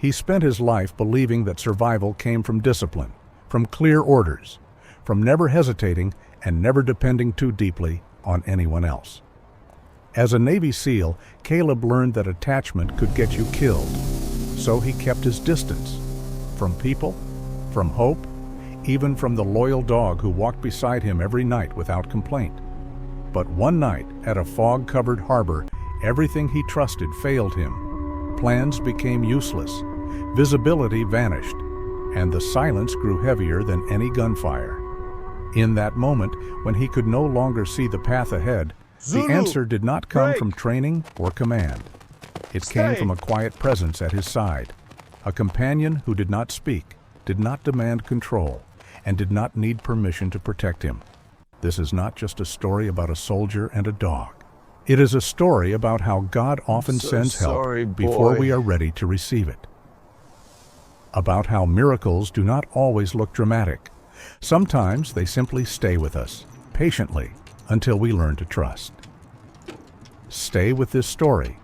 He spent his life believing that survival came from discipline, from clear orders, from never hesitating and never depending too deeply on anyone else. As a Navy SEAL, Caleb learned that attachment could get you killed, so he kept his distance from people, from hope, even from the loyal dog who walked beside him every night without complaint. But one night, at a fog-covered harbor, everything he trusted failed him. Plans became useless, visibility vanished, and the silence grew heavier than any gunfire. In that moment, when he could no longer see the path ahead, the answer did not come from training or command. It came from a quiet presence at his side, a companion who did not speak, did not demand control, and did not need permission to protect him. This is not just a story about a soldier and a dog. It is a story about how God often sends help before we are ready to receive it. About how miracles do not always look dramatic. Sometimes they simply stay with us, patiently, until we learn to trust. Stay with this story,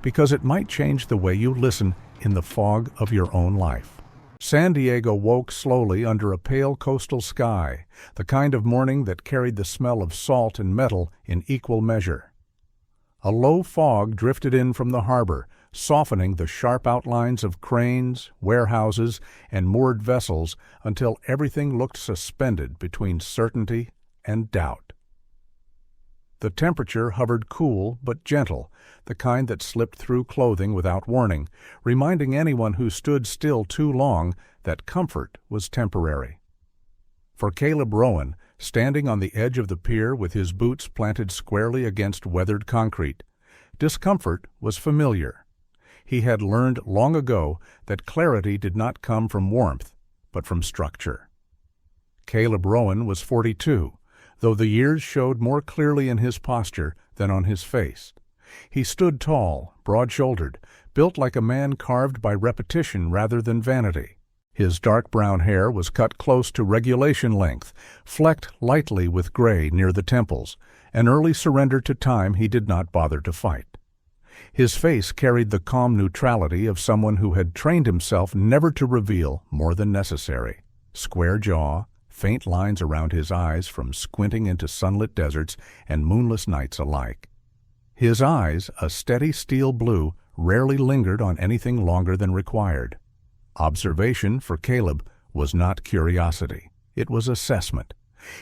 because it might change the way you listen in the fog of your own life. San Diego woke slowly under a pale coastal sky, the kind of morning that carried the smell of salt and metal in equal measure. A low fog drifted in from the harbor, softening the sharp outlines of cranes, warehouses, and moored vessels until everything looked suspended between certainty and doubt. The temperature hovered cool but gentle, the kind that slipped through clothing without warning, reminding anyone who stood still too long that comfort was temporary. For Caleb Rowan, standing on the edge of the pier with his boots planted squarely against weathered concrete, discomfort was familiar. He had learned long ago that clarity did not come from warmth, but from structure. Caleb Rowan was 42, though the years showed more clearly in his posture than on his face. He stood tall, broad-shouldered, built like a man carved by repetition rather than vanity. His dark brown hair was cut close to regulation length, flecked lightly with gray near the temples, an early surrender to time he did not bother to fight. His face carried the calm neutrality of someone who had trained himself never to reveal more than necessary. Square jaw, faint lines around his eyes from squinting into sunlit deserts and moonless nights alike. His eyes, a steady steel blue, rarely lingered on anything longer than required. Observation for Caleb was not curiosity. It was assessment.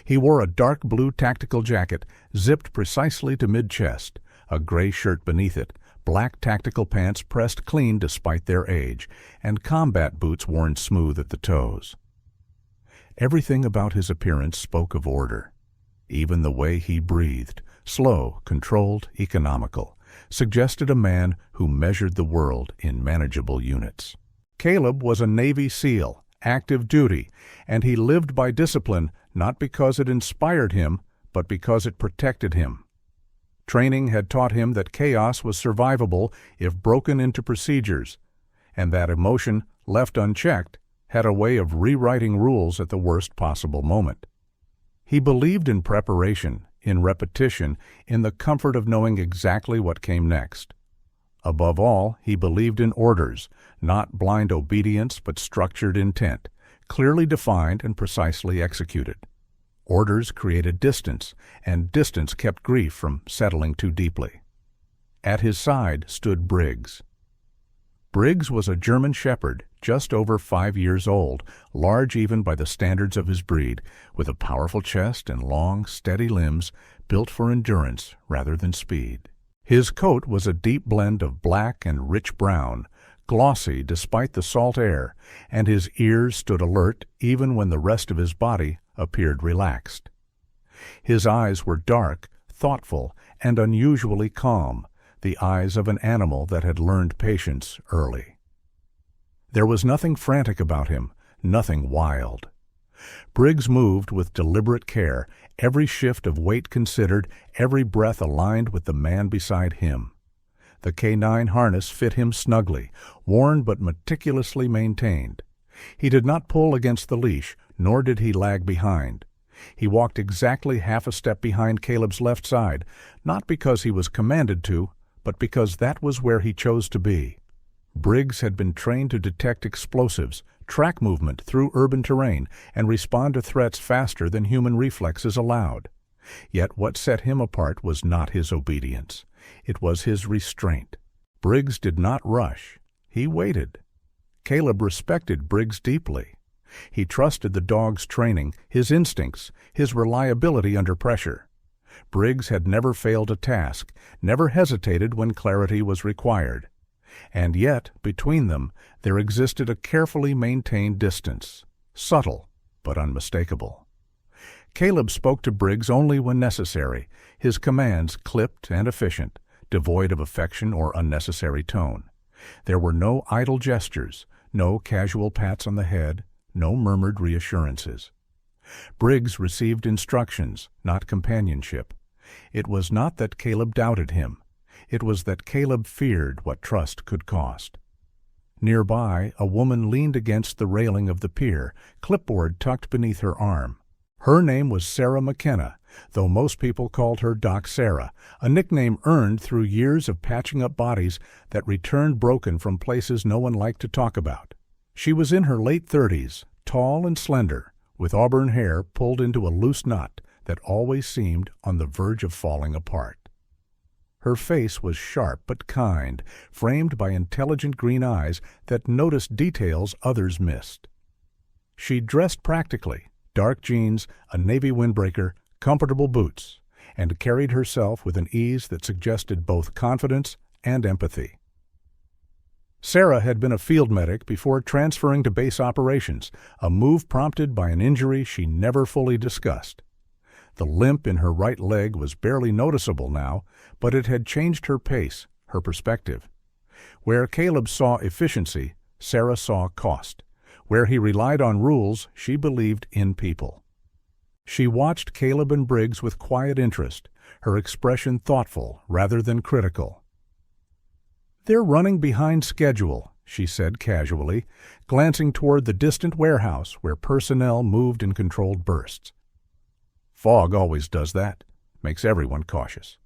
He wore a dark blue tactical jacket, zipped precisely to mid-chest, a gray shirt beneath it, black tactical pants pressed clean despite their age, and combat boots worn smooth at the toes. Everything about his appearance spoke of order. Even the way he breathed, slow, controlled, economical, suggested a man who measured the world in manageable units. Caleb was a Navy SEAL, active duty, and he lived by discipline not because it inspired him, but because it protected him. Training had taught him that chaos was survivable if broken into procedures, and that emotion, left unchecked, had a way of rewriting rules at the worst possible moment. He believed in preparation, in repetition, in the comfort of knowing exactly what came next. Above all, he believed in orders, not blind obedience but structured intent, clearly defined and precisely executed. Orders created distance, and distance kept grief from settling too deeply. At his side stood Briggs. Briggs was a German shepherd, just over 5 years old, large even by the standards of his breed, with a powerful chest and long, steady limbs built for endurance rather than speed. His coat was a deep blend of black and rich brown, glossy despite the salt air, and his ears stood alert even when the rest of his body appeared relaxed. His eyes were dark, thoughtful, and unusually calm, the eyes of an animal that had learned patience early. There was nothing frantic about him, nothing wild. Briggs moved with deliberate care, every shift of weight considered, every breath aligned with the man beside him. The K9 harness fit him snugly, worn but meticulously maintained. He did not pull against the leash, nor did he lag behind. He walked exactly half a step behind Caleb's left side, not because he was commanded to, but because that was where he chose to be. Briggs had been trained to detect explosives, track movement through urban terrain, and respond to threats faster than human reflexes allowed. Yet what set him apart was not his obedience. It was his restraint. Briggs did not rush. He waited. Caleb respected Briggs deeply. He trusted the dog's training, his instincts, his reliability under pressure. Briggs had never failed a task, never hesitated when clarity was required. And yet, between them, there existed a carefully maintained distance, subtle but unmistakable. Caleb spoke to Briggs only when necessary, his commands clipped and efficient, devoid of affection or unnecessary tone. There were no idle gestures, no casual pats on the head, no murmured reassurances. Briggs received instructions, not companionship. It was not that Caleb doubted him. It was that Caleb feared what trust could cost. Nearby, a woman leaned against the railing of the pier, clipboard tucked beneath her arm. Her name was Sarah McKenna, though most people called her Doc Sarah, a nickname earned through years of patching up bodies that returned broken from places no one liked to talk about. She was in her late 30s, tall and slender, with auburn hair pulled into a loose knot that always seemed on the verge of falling apart. Her face was sharp but kind, framed by intelligent green eyes that noticed details others missed. She dressed practically, dark jeans, a navy windbreaker, comfortable boots, and carried herself with an ease that suggested both confidence and empathy. Sarah had been a field medic before transferring to base operations, a move prompted by an injury she never fully discussed. The limp in her right leg was barely noticeable now, but it had changed her pace, her perspective. Where Caleb saw efficiency, Sarah saw cost. Where he relied on rules, she believed in people. She watched Caleb and Briggs with quiet interest, her expression thoughtful rather than critical. "They're running behind schedule," she said casually, glancing toward the distant warehouse where personnel moved in controlled bursts. "Fog always does that. Makes everyone cautious."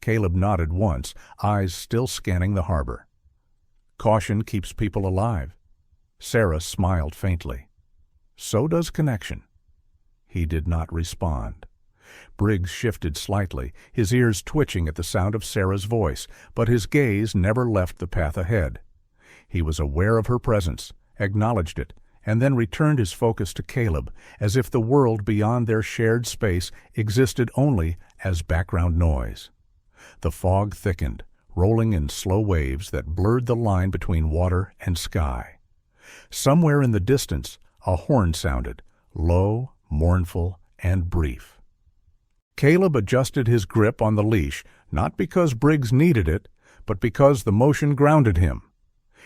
Caleb nodded once, eyes still scanning the harbor. "Caution keeps people alive." Sarah smiled faintly. "So does connection." He did not respond. Briggs shifted slightly, his ears twitching at the sound of Sarah's voice, but his gaze never left the path ahead. He was aware of her presence, acknowledged it, and then returned his focus to Caleb, as if the world beyond their shared space existed only as background noise. The fog thickened, rolling in slow waves that blurred the line between water and sky. Somewhere in the distance, a horn sounded, low, mournful, and brief. Caleb adjusted his grip on the leash, not because Briggs needed it, but because the motion grounded him.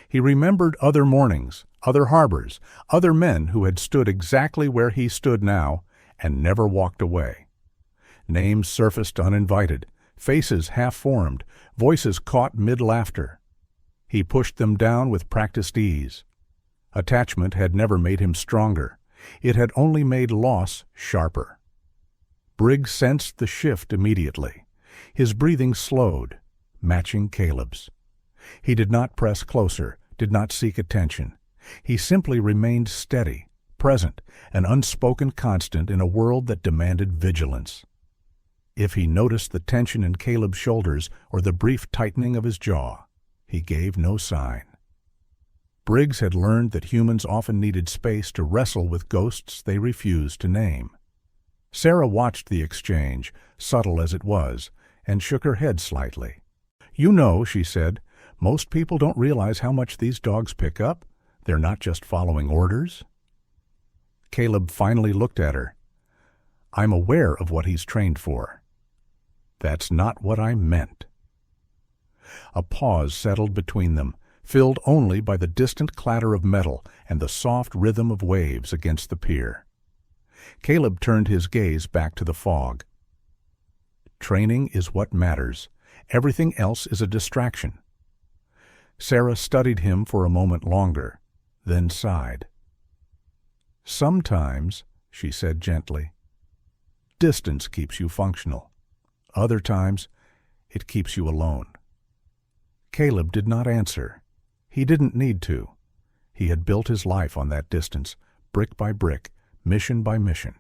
He remembered other mornings, other harbors, other men who had stood exactly where he stood now and never walked away. Names surfaced uninvited, faces half-formed, voices caught mid-laughter. He pushed them down with practiced ease. Attachment had never made him stronger. It had only made loss sharper. Briggs sensed the shift immediately. His breathing slowed, matching Caleb's. He did not press closer, did not seek attention. He simply remained steady, present, an unspoken constant in a world that demanded vigilance. If he noticed the tension in Caleb's shoulders or the brief tightening of his jaw, he gave no sign. Briggs had learned that humans often needed space to wrestle with ghosts they refused to name. Sarah watched the exchange, subtle as it was, and shook her head slightly. "You know," she said, "most people don't realize how much these dogs pick up. They're not just following orders." Caleb finally looked at her. "I'm aware of what he's trained for." "That's not what I meant." A pause settled between them, filled only by the distant clatter of metal and the soft rhythm of waves against the pier. Caleb turned his gaze back to the fog. "Training is what matters. Everything else is a distraction." Sarah studied him for a moment longer, then sighed. "Sometimes," she said gently, "distance keeps you functional. Other times, it keeps you alone." Caleb did not answer. He didn't need to. He had built his life on that distance, brick by brick, mission by mission.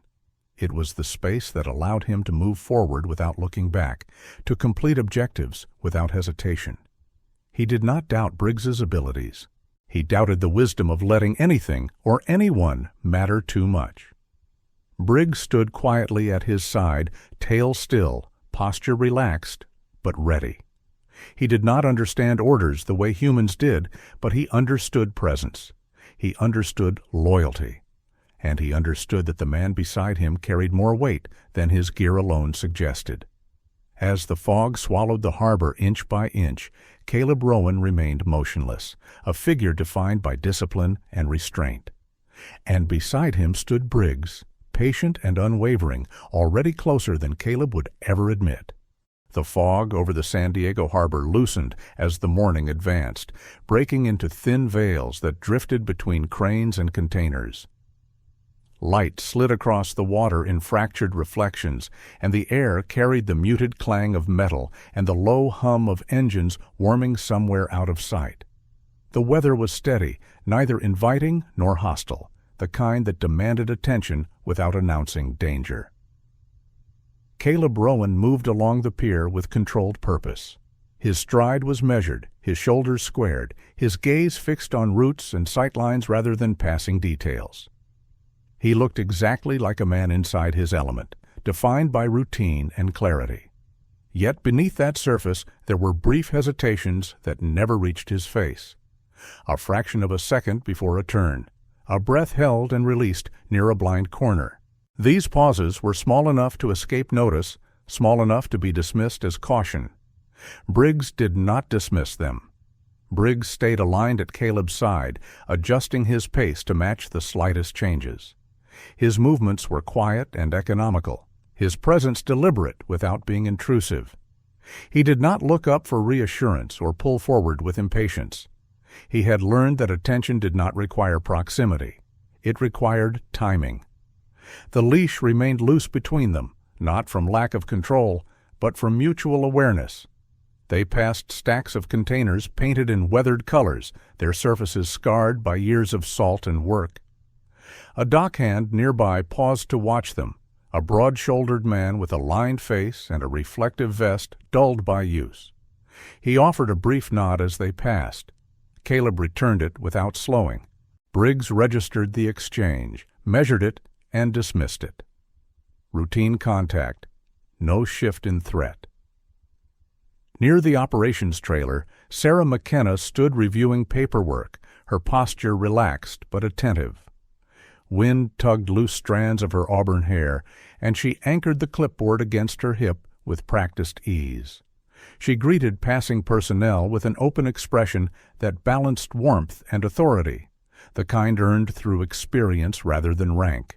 It was the space that allowed him to move forward without looking back, to complete objectives without hesitation. He did not doubt Briggs's abilities. He doubted the wisdom of letting anything or anyone matter too much. Briggs stood quietly at his side, tail still, posture relaxed, but ready. He did not understand orders the way humans did, but he understood presence. He understood loyalty. And he understood that the man beside him carried more weight than his gear alone suggested. As the fog swallowed the harbor inch by inch, Caleb Rowan remained motionless, a figure defined by discipline and restraint. And beside him stood Briggs, patient and unwavering, already closer than Caleb would ever admit. The fog over the San Diego harbor loosened as the morning advanced, breaking into thin veils that drifted between cranes and containers. Light slid across the water in fractured reflections, and the air carried the muted clang of metal and the low hum of engines warming somewhere out of sight. The weather was steady, neither inviting nor hostile, the kind that demanded attention without announcing danger. Caleb Rowan moved along the pier with controlled purpose. His stride was measured, his shoulders squared, his gaze fixed on routes and sightlines rather than passing details. He looked exactly like a man inside his element, defined by routine and clarity. Yet beneath that surface there were brief hesitations that never reached his face. A fraction of a second before a turn, a breath held and released near a blind corner. These pauses were small enough to escape notice, small enough to be dismissed as caution. Briggs did not dismiss them. Briggs stayed aligned at Caleb's side, adjusting his pace to match the slightest changes. His movements were quiet and economical, his presence deliberate without being intrusive. He did not look up for reassurance or pull forward with impatience. He had learned that attention did not require proximity. It required timing. The leash remained loose between them, not from lack of control, but from mutual awareness. They passed stacks of containers painted in weathered colors, their surfaces scarred by years of salt and work. A dockhand nearby paused to watch them, a broad-shouldered man with a lined face and a reflective vest dulled by use. He offered a brief nod as they passed. Caleb returned it without slowing. Briggs registered the exchange, measured it, and dismissed it. Routine contact. No shift in threat. Near the operations trailer, Sarah McKenna stood reviewing paperwork, her posture relaxed but attentive. Wind tugged loose strands of her auburn hair, and she anchored the clipboard against her hip with practiced ease. She greeted passing personnel with an open expression that balanced warmth and authority, the kind earned through experience rather than rank.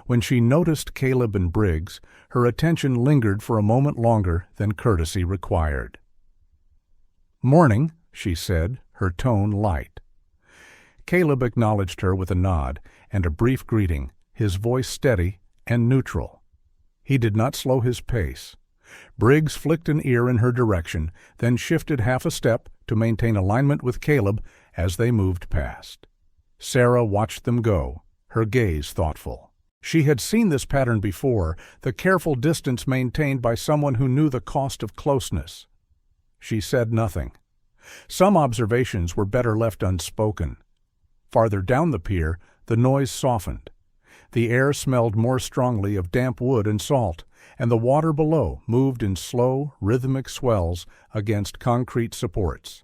When she noticed Caleb and Briggs, her attention lingered for a moment longer than courtesy required. "Morning," she said, her tone light. Caleb acknowledged her with a nod and a brief greeting, his voice steady and neutral. He did not slow his pace. Briggs flicked an ear in her direction, then shifted half a step to maintain alignment with Caleb as they moved past. Sarah watched them go, her gaze thoughtful. She had seen this pattern before, the careful distance maintained by someone who knew the cost of closeness. She said nothing. Some observations were better left unspoken. Farther down the pier, the noise softened. The air smelled more strongly of damp wood and salt, and the water below moved in slow, rhythmic swells against concrete supports.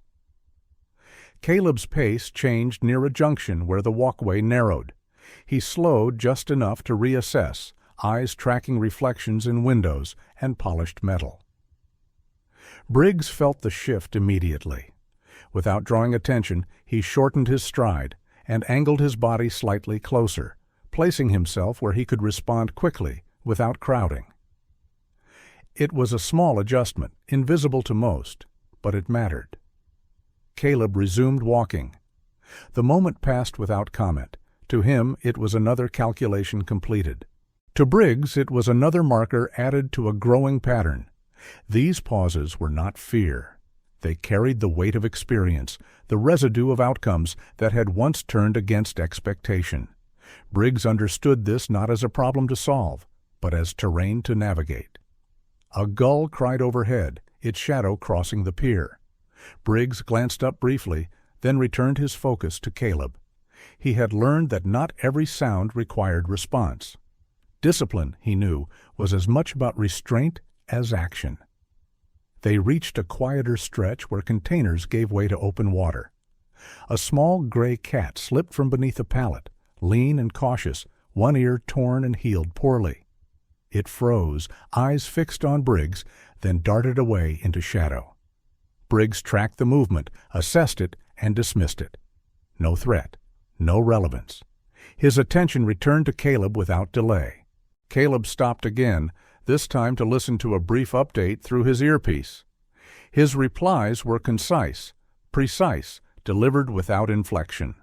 Caleb's pace changed near a junction where the walkway narrowed. He slowed just enough to reassess, eyes tracking reflections in windows and polished metal. Briggs felt the shift immediately. Without drawing attention, he shortened his stride and angled his body slightly closer, placing himself where he could respond quickly without crowding. It was a small adjustment, invisible to most, but it mattered. Caleb resumed walking. The moment passed without comment. To him, it was another calculation completed. To Briggs, it was another marker added to a growing pattern. These pauses were not fear. They carried the weight of experience, the residue of outcomes that had once turned against expectation. Briggs understood this not as a problem to solve, but as terrain to navigate. A gull cried overhead, its shadow crossing the pier. Briggs glanced up briefly, then returned his focus to Caleb. He had learned that not every sound required response. Discipline, he knew, was as much about restraint as action. They reached a quieter stretch where containers gave way to open water. A small gray cat slipped from beneath a pallet, lean and cautious, one ear torn and healed poorly. It froze, eyes fixed on Briggs, then darted away into shadow. Briggs tracked the movement, assessed it, and dismissed it. No threat, no relevance. His attention returned to Caleb without delay. Caleb stopped again, this time to listen to a brief update through his earpiece. His replies were concise, precise, delivered without inflection.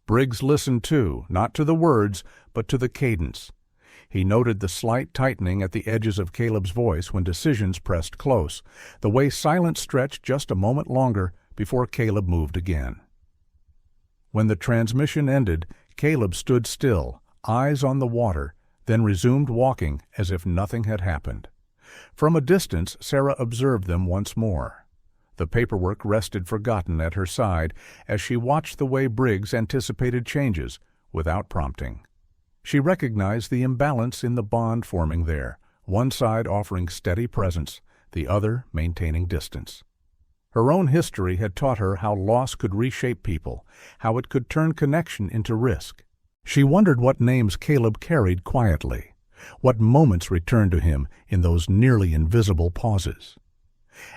Briggs listened too, not to the words, but to the cadence. He noted the slight tightening at the edges of Caleb's voice when decisions pressed close, the way silence stretched just a moment longer before Caleb moved again. When the transmission ended, Caleb stood still, eyes on the water, then resumed walking as if nothing had happened. From a distance, Sarah observed them once more. The paperwork rested forgotten at her side as she watched the way Briggs anticipated changes without prompting. She recognized the imbalance in the bond forming there, one side offering steady presence, the other maintaining distance. Her own history had taught her how loss could reshape people, how it could turn connection into risk. She wondered what names Caleb carried quietly, what moments returned to him in those nearly invisible pauses.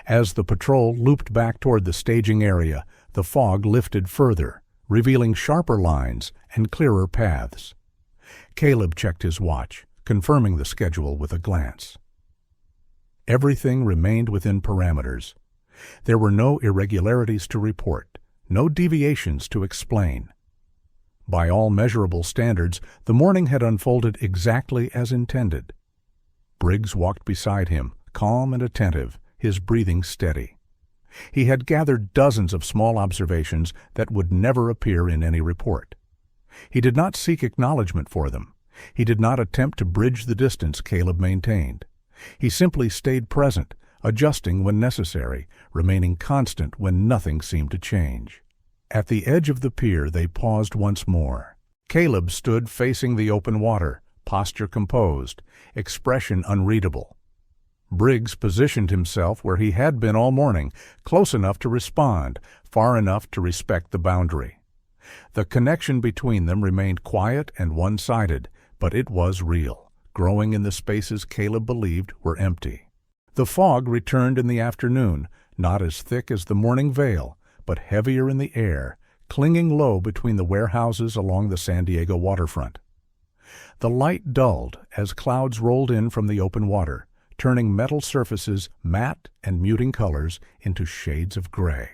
As the patrol looped back toward the staging area, the fog lifted further, revealing sharper lines and clearer paths. Caleb checked his watch, confirming the schedule with a glance. Everything remained within parameters. There were no irregularities to report, no deviations to explain. By all measurable standards, the morning had unfolded exactly as intended. Briggs walked beside him, calm and attentive, his breathing steady. He had gathered dozens of small observations that would never appear in any report. He did not seek acknowledgment for them. He did not attempt to bridge the distance Caleb maintained. He simply stayed present, adjusting when necessary, remaining constant when nothing seemed to change. At the edge of the pier they paused once more. Caleb stood facing the open water, posture composed, expression unreadable. Briggs positioned himself where he had been all morning, close enough to respond, far enough to respect the boundary. The connection between them remained quiet and one-sided, but it was real, growing in the spaces Caleb believed were empty. The fog returned in the afternoon, not as thick as the morning veil, but heavier in the air, clinging low between the warehouses along the San Diego waterfront. The light dulled as clouds rolled in from the open water, turning metal surfaces matte and muting colors into shades of gray.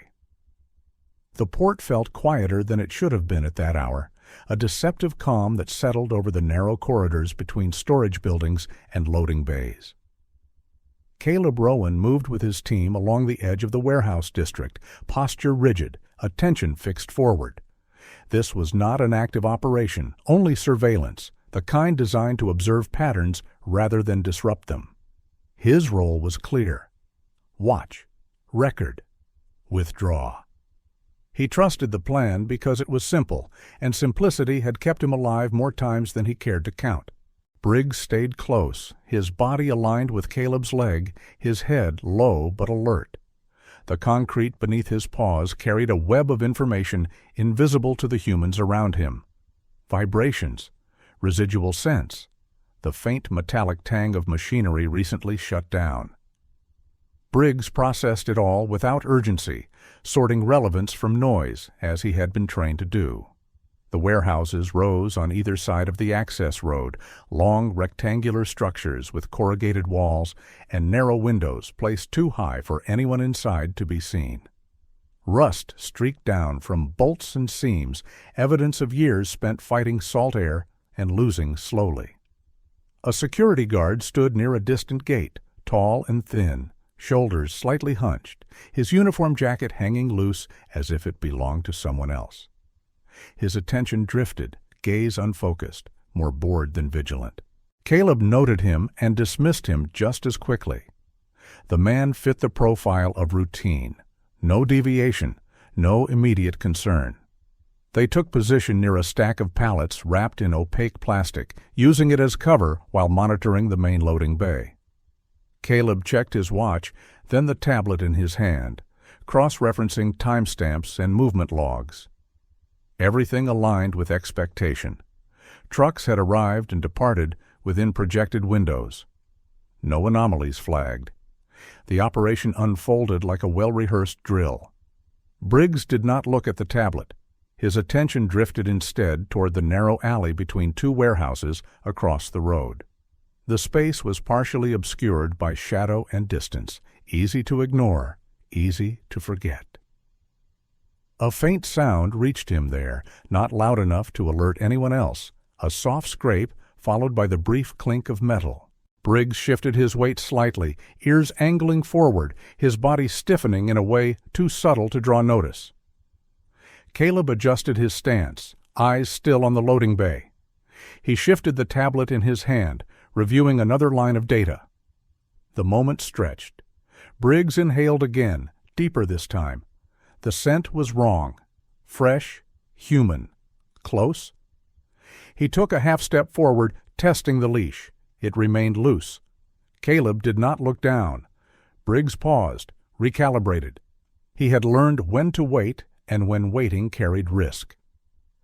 The port felt quieter than it should have been at that hour, a deceptive calm that settled over the narrow corridors between storage buildings and loading bays. Caleb Rowan moved with his team along the edge of the warehouse district, posture rigid, attention fixed forward. This was not an active operation, only surveillance, the kind designed to observe patterns rather than disrupt them. His role was clear. Watch, record, withdraw. He trusted the plan because it was simple, and simplicity had kept him alive more times than he cared to count. Briggs stayed close, his body aligned with Caleb's leg, his head low but alert. The concrete beneath his paws carried a web of information invisible to the humans around him. Vibrations, residual sense, the faint metallic tang of machinery recently shut down. Briggs processed it all without urgency, sorting relevance from noise, as he had been trained to do. The warehouses rose on either side of the access road, long rectangular structures with corrugated walls and narrow windows placed too high for anyone inside to be seen. Rust streaked down from bolts and seams, evidence of years spent fighting salt air and losing slowly. A security guard stood near a distant gate, tall and thin, shoulders slightly hunched, his uniform jacket hanging loose as if it belonged to someone else. His attention drifted, gaze unfocused, more bored than vigilant. Caleb noted him and dismissed him just as quickly. The man fit the profile of routine. No deviation, no immediate concern. They took position near a stack of pallets wrapped in opaque plastic, using it as cover while monitoring the main loading bay. Caleb checked his watch, then the tablet in his hand, cross-referencing timestamps and movement logs. Everything aligned with expectation. Trucks had arrived and departed within projected windows. No anomalies flagged. The operation unfolded like a well-rehearsed drill. Briggs did not look at the tablet. His attention drifted instead toward the narrow alley between two warehouses across the road. The space was partially obscured by shadow and distance, easy to ignore, easy to forget. A faint sound reached him there, not loud enough to alert anyone else, a soft scrape followed by the brief clink of metal. Briggs shifted his weight slightly, ears angling forward, his body stiffening in a way too subtle to draw notice. Caleb adjusted his stance, eyes still on the loading bay. He shifted the tablet in his hand, reviewing another line of data. The moment stretched. Briggs inhaled again, deeper this time. The scent was wrong. Fresh, human. Close? He took a half-step forward, testing the leash. It remained loose. Caleb did not look down. Briggs paused, recalibrated. He had learned when to wait and when waiting carried risk.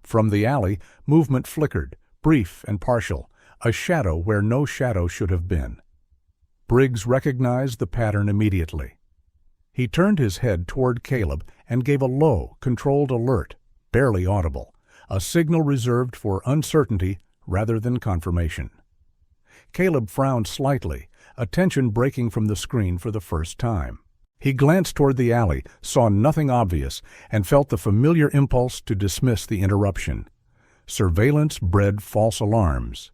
From the alley, movement flickered, brief and partial, a shadow where no shadow should have been. Briggs recognized the pattern immediately. He turned his head toward Caleb and gave a low, controlled alert, barely audible, a signal reserved for uncertainty rather than confirmation. Caleb frowned slightly, attention breaking from the screen for the first time. He glanced toward the alley, saw nothing obvious, and felt the familiar impulse to dismiss the interruption. Surveillance bred false alarms.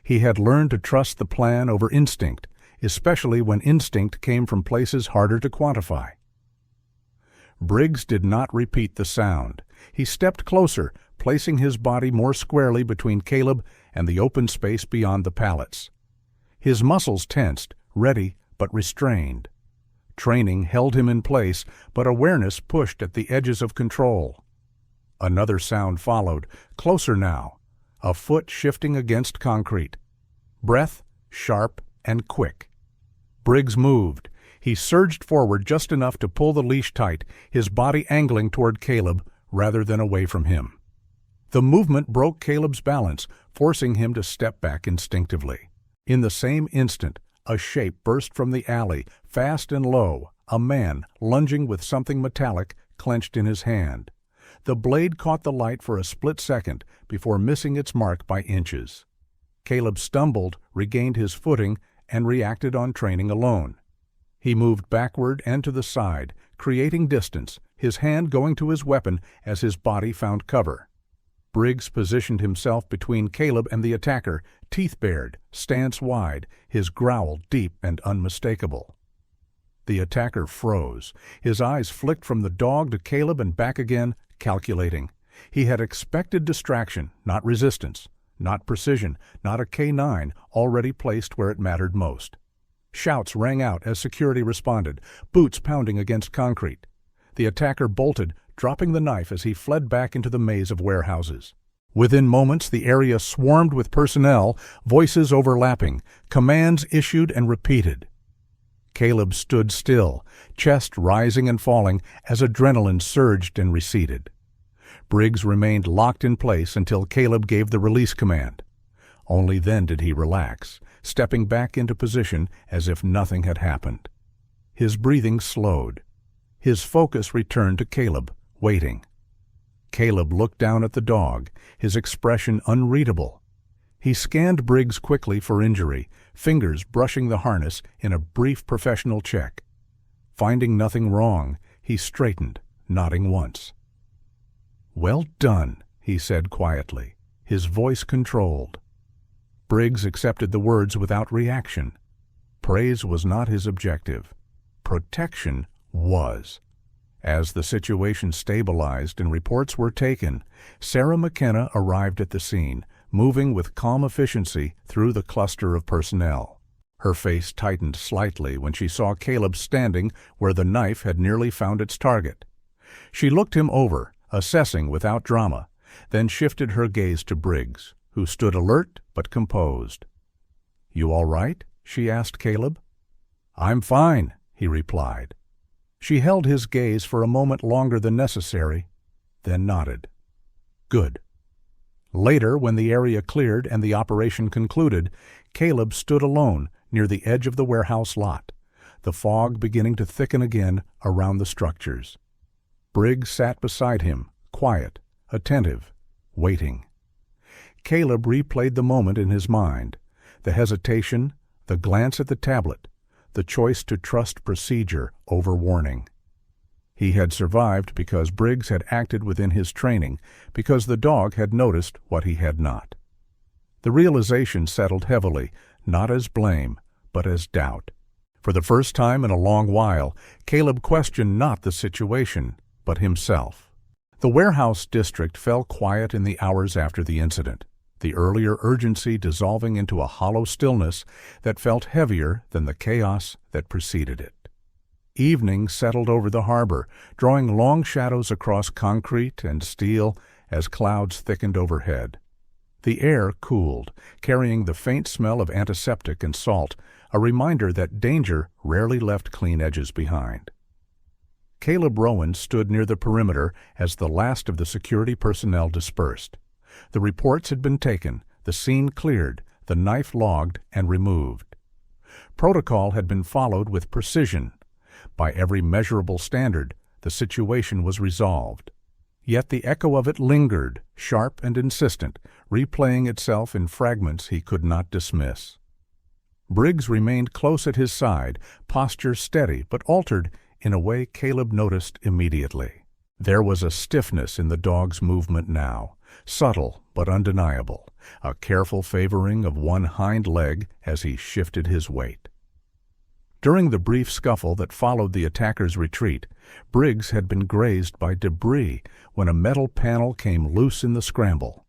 He had learned to trust the plan over instinct, especially when instinct came from places harder to quantify. Briggs did not repeat the sound. He stepped closer, placing his body more squarely between Caleb and the open space beyond the pallets. His muscles tensed, ready but restrained. Training held him in place, but awareness pushed at the edges of control. Another sound followed, closer now, a foot shifting against concrete. Breath, sharp and quick. Briggs moved. He surged forward just enough to pull the leash tight, his body angling toward Caleb rather than away from him. The movement broke Caleb's balance, forcing him to step back instinctively. In the same instant, a shape burst from the alley, fast and low, a man lunging with something metallic clenched in his hand. The blade caught the light for a split second before missing its mark by inches. Caleb stumbled, regained his footing, and reacted on training alone. He moved backward and to the side, creating distance, his hand going to his weapon as his body found cover. Briggs positioned himself between Caleb and the attacker, teeth bared, stance wide, his growl deep and unmistakable. The attacker froze. His eyes flicked from the dog to Caleb and back again, calculating. He had expected distraction, not resistance, not precision, not a K9 already placed where it mattered most. Shouts rang out as security responded, boots pounding against concrete. The attacker bolted, dropping the knife as he fled back into the maze of warehouses. Within moments, the area swarmed with personnel, voices overlapping, commands issued and repeated. Caleb stood still, chest rising and falling as adrenaline surged and receded. Briggs remained locked in place until Caleb gave the release command. Only then did he relax, stepping back into position as if nothing had happened. His breathing slowed. His focus returned to Caleb, waiting. Caleb looked down at the dog, his expression unreadable. He scanned Briggs quickly for injury, fingers brushing the harness in a brief professional check. Finding nothing wrong, he straightened, nodding once. "Well done," he said quietly, his voice controlled. Briggs accepted the words without reaction. Praise was not his objective. Protection was. As the situation stabilized and reports were taken, Sarah McKenna arrived at the scene, moving with calm efficiency through the cluster of personnel. Her face tightened slightly when she saw Caleb standing where the knife had nearly found its target. She looked him over, assessing without drama, then shifted her gaze to Briggs, who stood alert but composed. "You all right?" she asked Caleb. "I'm fine," he replied. She held his gaze for a moment longer than necessary, then nodded. "Good." Later, when the area cleared and the operation concluded, Caleb stood alone near the edge of the warehouse lot, the fog beginning to thicken again around the structures. Briggs sat beside him, quiet, attentive, waiting. Caleb replayed the moment in his mind, the hesitation, the glance at the tablet, the choice to trust procedure over warning. He had survived because Briggs had acted within his training, because the dog had noticed what he had not. The realization settled heavily, not as blame, but as doubt. For the first time in a long while, Caleb questioned not the situation, but himself. The warehouse district fell quiet in the hours after the incident, the earlier urgency dissolving into a hollow stillness that felt heavier than the chaos that preceded it. Evening settled over the harbor, drawing long shadows across concrete and steel as clouds thickened overhead. The air cooled, carrying the faint smell of antiseptic and salt, a reminder that danger rarely left clean edges behind. Caleb Rowan stood near the perimeter as the last of the security personnel dispersed. The reports had been taken, the scene cleared, the knife logged and removed. Protocol had been followed with precision. By every measurable standard, the situation was resolved. Yet the echo of it lingered, sharp and insistent, replaying itself in fragments he could not dismiss. Briggs remained close at his side, posture steady but altered in a way Caleb noticed immediately. There was a stiffness in the dog's movement now, subtle but undeniable, a careful favoring of one hind leg as he shifted his weight. During the brief scuffle that followed the attacker's retreat, Briggs had been grazed by debris when a metal panel came loose in the scramble.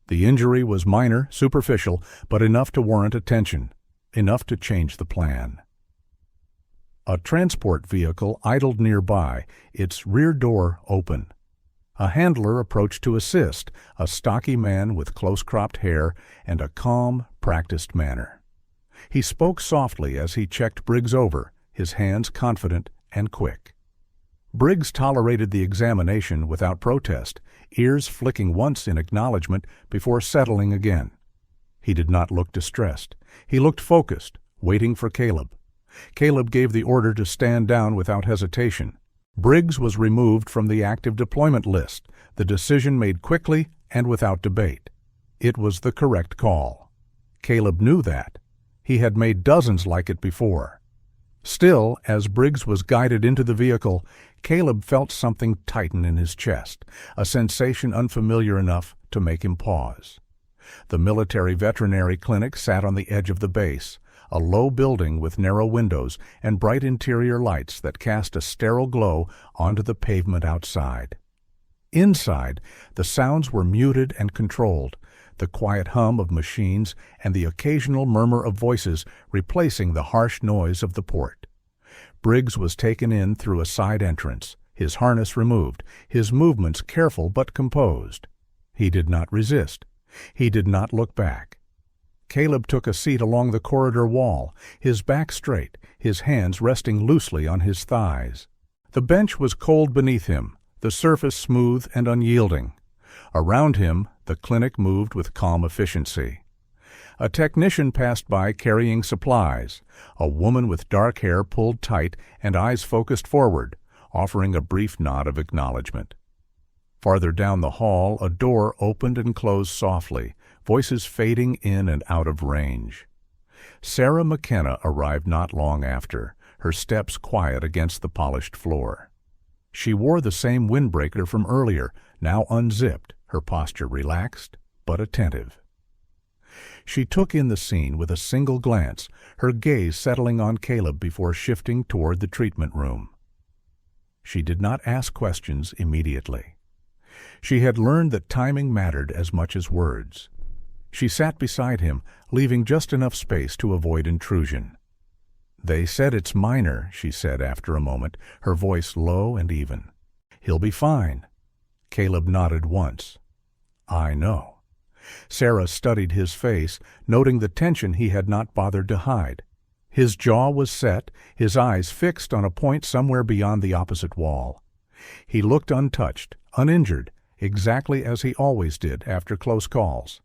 The injury was minor, superficial, but enough to warrant attention, enough to change the plan. A transport vehicle idled nearby, its rear door open. A handler approached to assist, a stocky man with close-cropped hair and a calm, practiced manner. He spoke softly as he checked Briggs over, his hands confident and quick. Briggs tolerated the examination without protest, ears flicking once in acknowledgement before settling again. He did not look distressed. He looked focused, waiting for Caleb. Caleb gave the order to stand down without hesitation. Briggs was removed from the active deployment list, the decision made quickly and without debate. It was the correct call. Caleb knew that. He had made dozens like it before. Still, as Briggs was guided into the vehicle, Caleb felt something tighten in his chest, a sensation unfamiliar enough to make him pause. The military veterinary clinic sat on the edge of the base, a low building with narrow windows and bright interior lights that cast a sterile glow onto the pavement outside. Inside, the sounds were muted and controlled, the quiet hum of machines and the occasional murmur of voices replacing the harsh noise of the port. Briggs was taken in through a side entrance, his harness removed, his movements careful but composed. He did not resist. He did not look back. Caleb took a seat along the corridor wall, his back straight, his hands resting loosely on his thighs. The bench was cold beneath him, the surface smooth and unyielding. Around him, the clinic moved with calm efficiency. A technician passed by carrying supplies. A woman with dark hair pulled tight and eyes focused forward, offering a brief nod of acknowledgement. Farther down the hall, a door opened and closed softly, voices fading in and out of range. Sarah McKenna arrived not long after, her steps quiet against the polished floor. She wore the same windbreaker from earlier, now unzipped, her posture relaxed but attentive. She took in the scene with a single glance, her gaze settling on Caleb before shifting toward the treatment room. She did not ask questions immediately. She had learned that timing mattered as much as words. She sat beside him, leaving just enough space to avoid intrusion. "They said it's minor," she said after a moment, her voice low and even. "He'll be fine." Caleb nodded once. "I know." Sarah studied his face, noting the tension he had not bothered to hide. His jaw was set, his eyes fixed on a point somewhere beyond the opposite wall. He looked untouched, uninjured, exactly as he always did after close calls.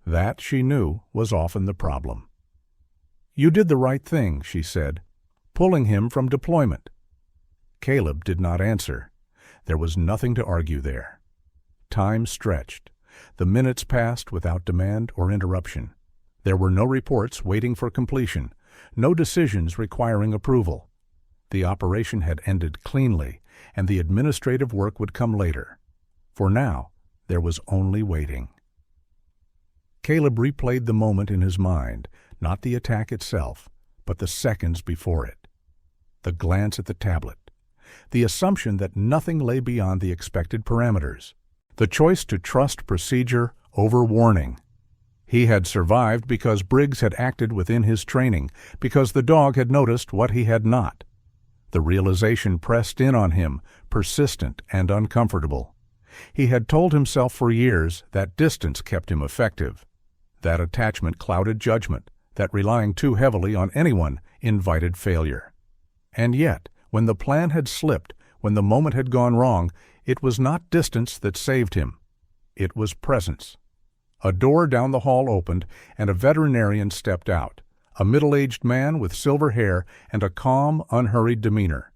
That, she knew, was often the problem. "You did the right thing," she said, "pulling him from deployment." Caleb did not answer. There was nothing to argue there. Time stretched. The minutes passed without demand or interruption. There were no reports waiting for completion, no decisions requiring approval. The operation had ended cleanly, and the administrative work would come later. For now, there was only waiting. Caleb replayed the moment in his mind, not the attack itself, but the seconds before it. The glance at the tablet. The assumption that nothing lay beyond the expected parameters. The choice to trust procedure over warning. He had survived because Briggs had acted within his training, because the dog had noticed what he had not. The realization pressed in on him, persistent and uncomfortable. He had told himself for years that distance kept him effective, that attachment clouded judgment, that relying too heavily on anyone invited failure. And yet, when the plan had slipped, when the moment had gone wrong, it was not distance that saved him. It was presence. A door down the hall opened, and a veterinarian stepped out, a middle-aged man with silver hair and a calm, unhurried demeanor.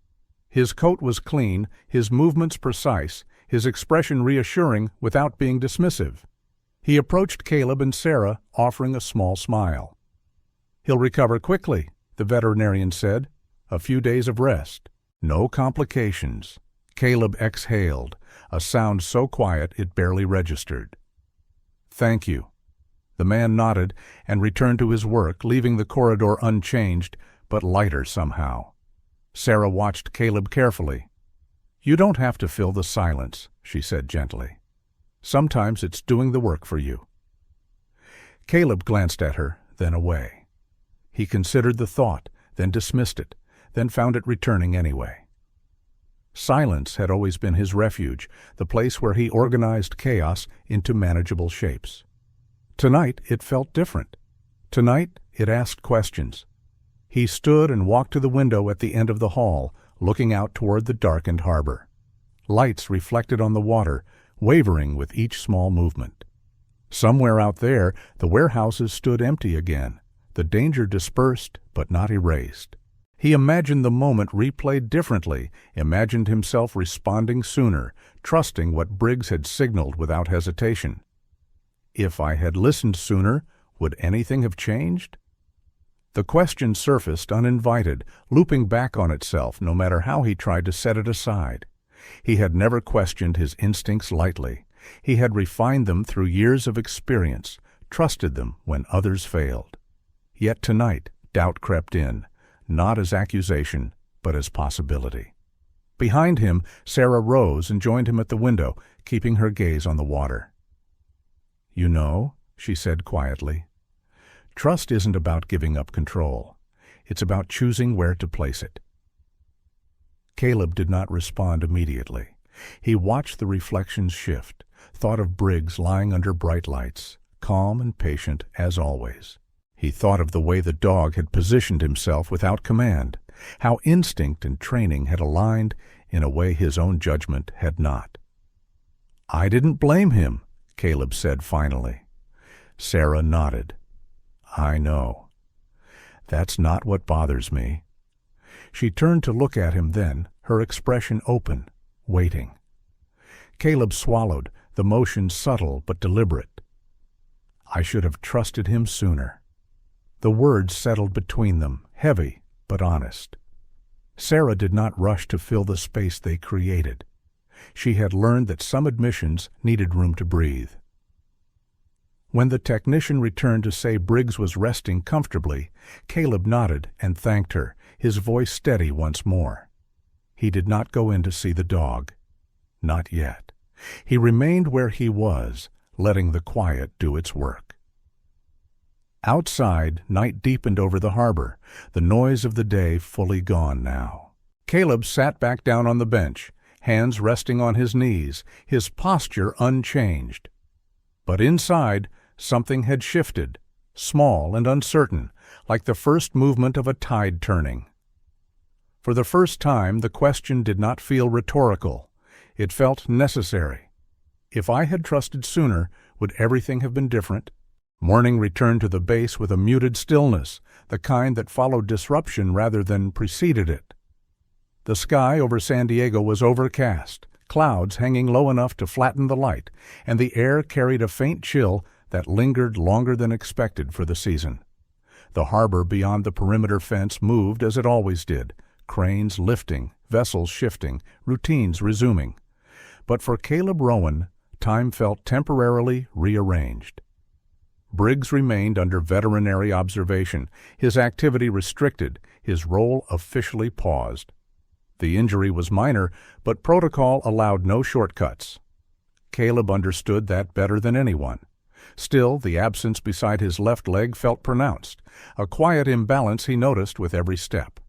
His coat was clean, his movements precise, his expression reassuring without being dismissive. He approached Caleb and Sarah, offering a small smile. "He'll recover quickly," the veterinarian said. "A few days of rest. No complications." Caleb exhaled, a sound so quiet it barely registered. "Thank you." The man nodded and returned to his work, leaving the corridor unchanged, but lighter somehow. Sarah watched Caleb carefully. "You don't have to fill the silence," she said gently. "Sometimes it's doing the work for you." Caleb glanced at her, then away. He considered the thought, then dismissed it, then found it returning anyway. Silence had always been his refuge, the place where he organized chaos into manageable shapes. Tonight it felt different. Tonight it asked questions. He stood and walked to the window at the end of the hall, looking out toward the darkened harbor. Lights reflected on the water, wavering with each small movement. Somewhere out there, the warehouses stood empty again, the danger dispersed but not erased. He imagined the moment replayed differently, imagined himself responding sooner, trusting what Briggs had signaled without hesitation. If I had listened sooner, would anything have changed? The question surfaced uninvited, looping back on itself no matter how he tried to set it aside. He had never questioned his instincts lightly. He had refined them through years of experience, trusted them when others failed. Yet tonight, doubt crept in, not as accusation, but as possibility. Behind him, Sarah rose and joined him at the window, keeping her gaze on the water. "You know," she said quietly, "trust isn't about giving up control. It's about choosing where to place it." Caleb did not respond immediately. He watched the reflections shift, thought of Briggs lying under bright lights, calm and patient as always. He thought of the way the dog had positioned himself without command, how instinct and training had aligned in a way his own judgment had not. "I didn't blame him," Caleb said finally. Sarah nodded. "I know. That's not what bothers me." She turned to look at him then, her expression open, waiting. Caleb swallowed, the motion subtle but deliberate. "I should have trusted him sooner." The words settled between them, heavy but honest. Sarah did not rush to fill the space they created. She had learned that some admissions needed room to breathe. When the technician returned to say Briggs was resting comfortably, Caleb nodded and thanked her, his voice steady once more. He did not go in to see the dog. Not yet. He remained where he was, letting the quiet do its work. Outside, night deepened over the harbor, the noise of the day fully gone now. Caleb sat back down on the bench, hands resting on his knees, his posture unchanged. But inside, something had shifted, small and uncertain, like the first movement of a tide turning. For the first time, the question did not feel rhetorical. It felt necessary. If I had trusted sooner, would everything have been different? Morning returned to the base with a muted stillness, the kind that followed disruption rather than preceded it. The sky over San Diego was overcast, clouds hanging low enough to flatten the light, and the air carried a faint chill that lingered longer than expected for the season. The harbor beyond the perimeter fence moved as it always did, cranes lifting, vessels shifting, routines resuming. But for Caleb Rowan, time felt temporarily rearranged. Briggs remained under veterinary observation, his activity restricted, his role officially paused. The injury was minor, but protocol allowed no shortcuts. Caleb understood that better than anyone. Still, the absence beside his left leg felt pronounced, a quiet imbalance he noticed with every step.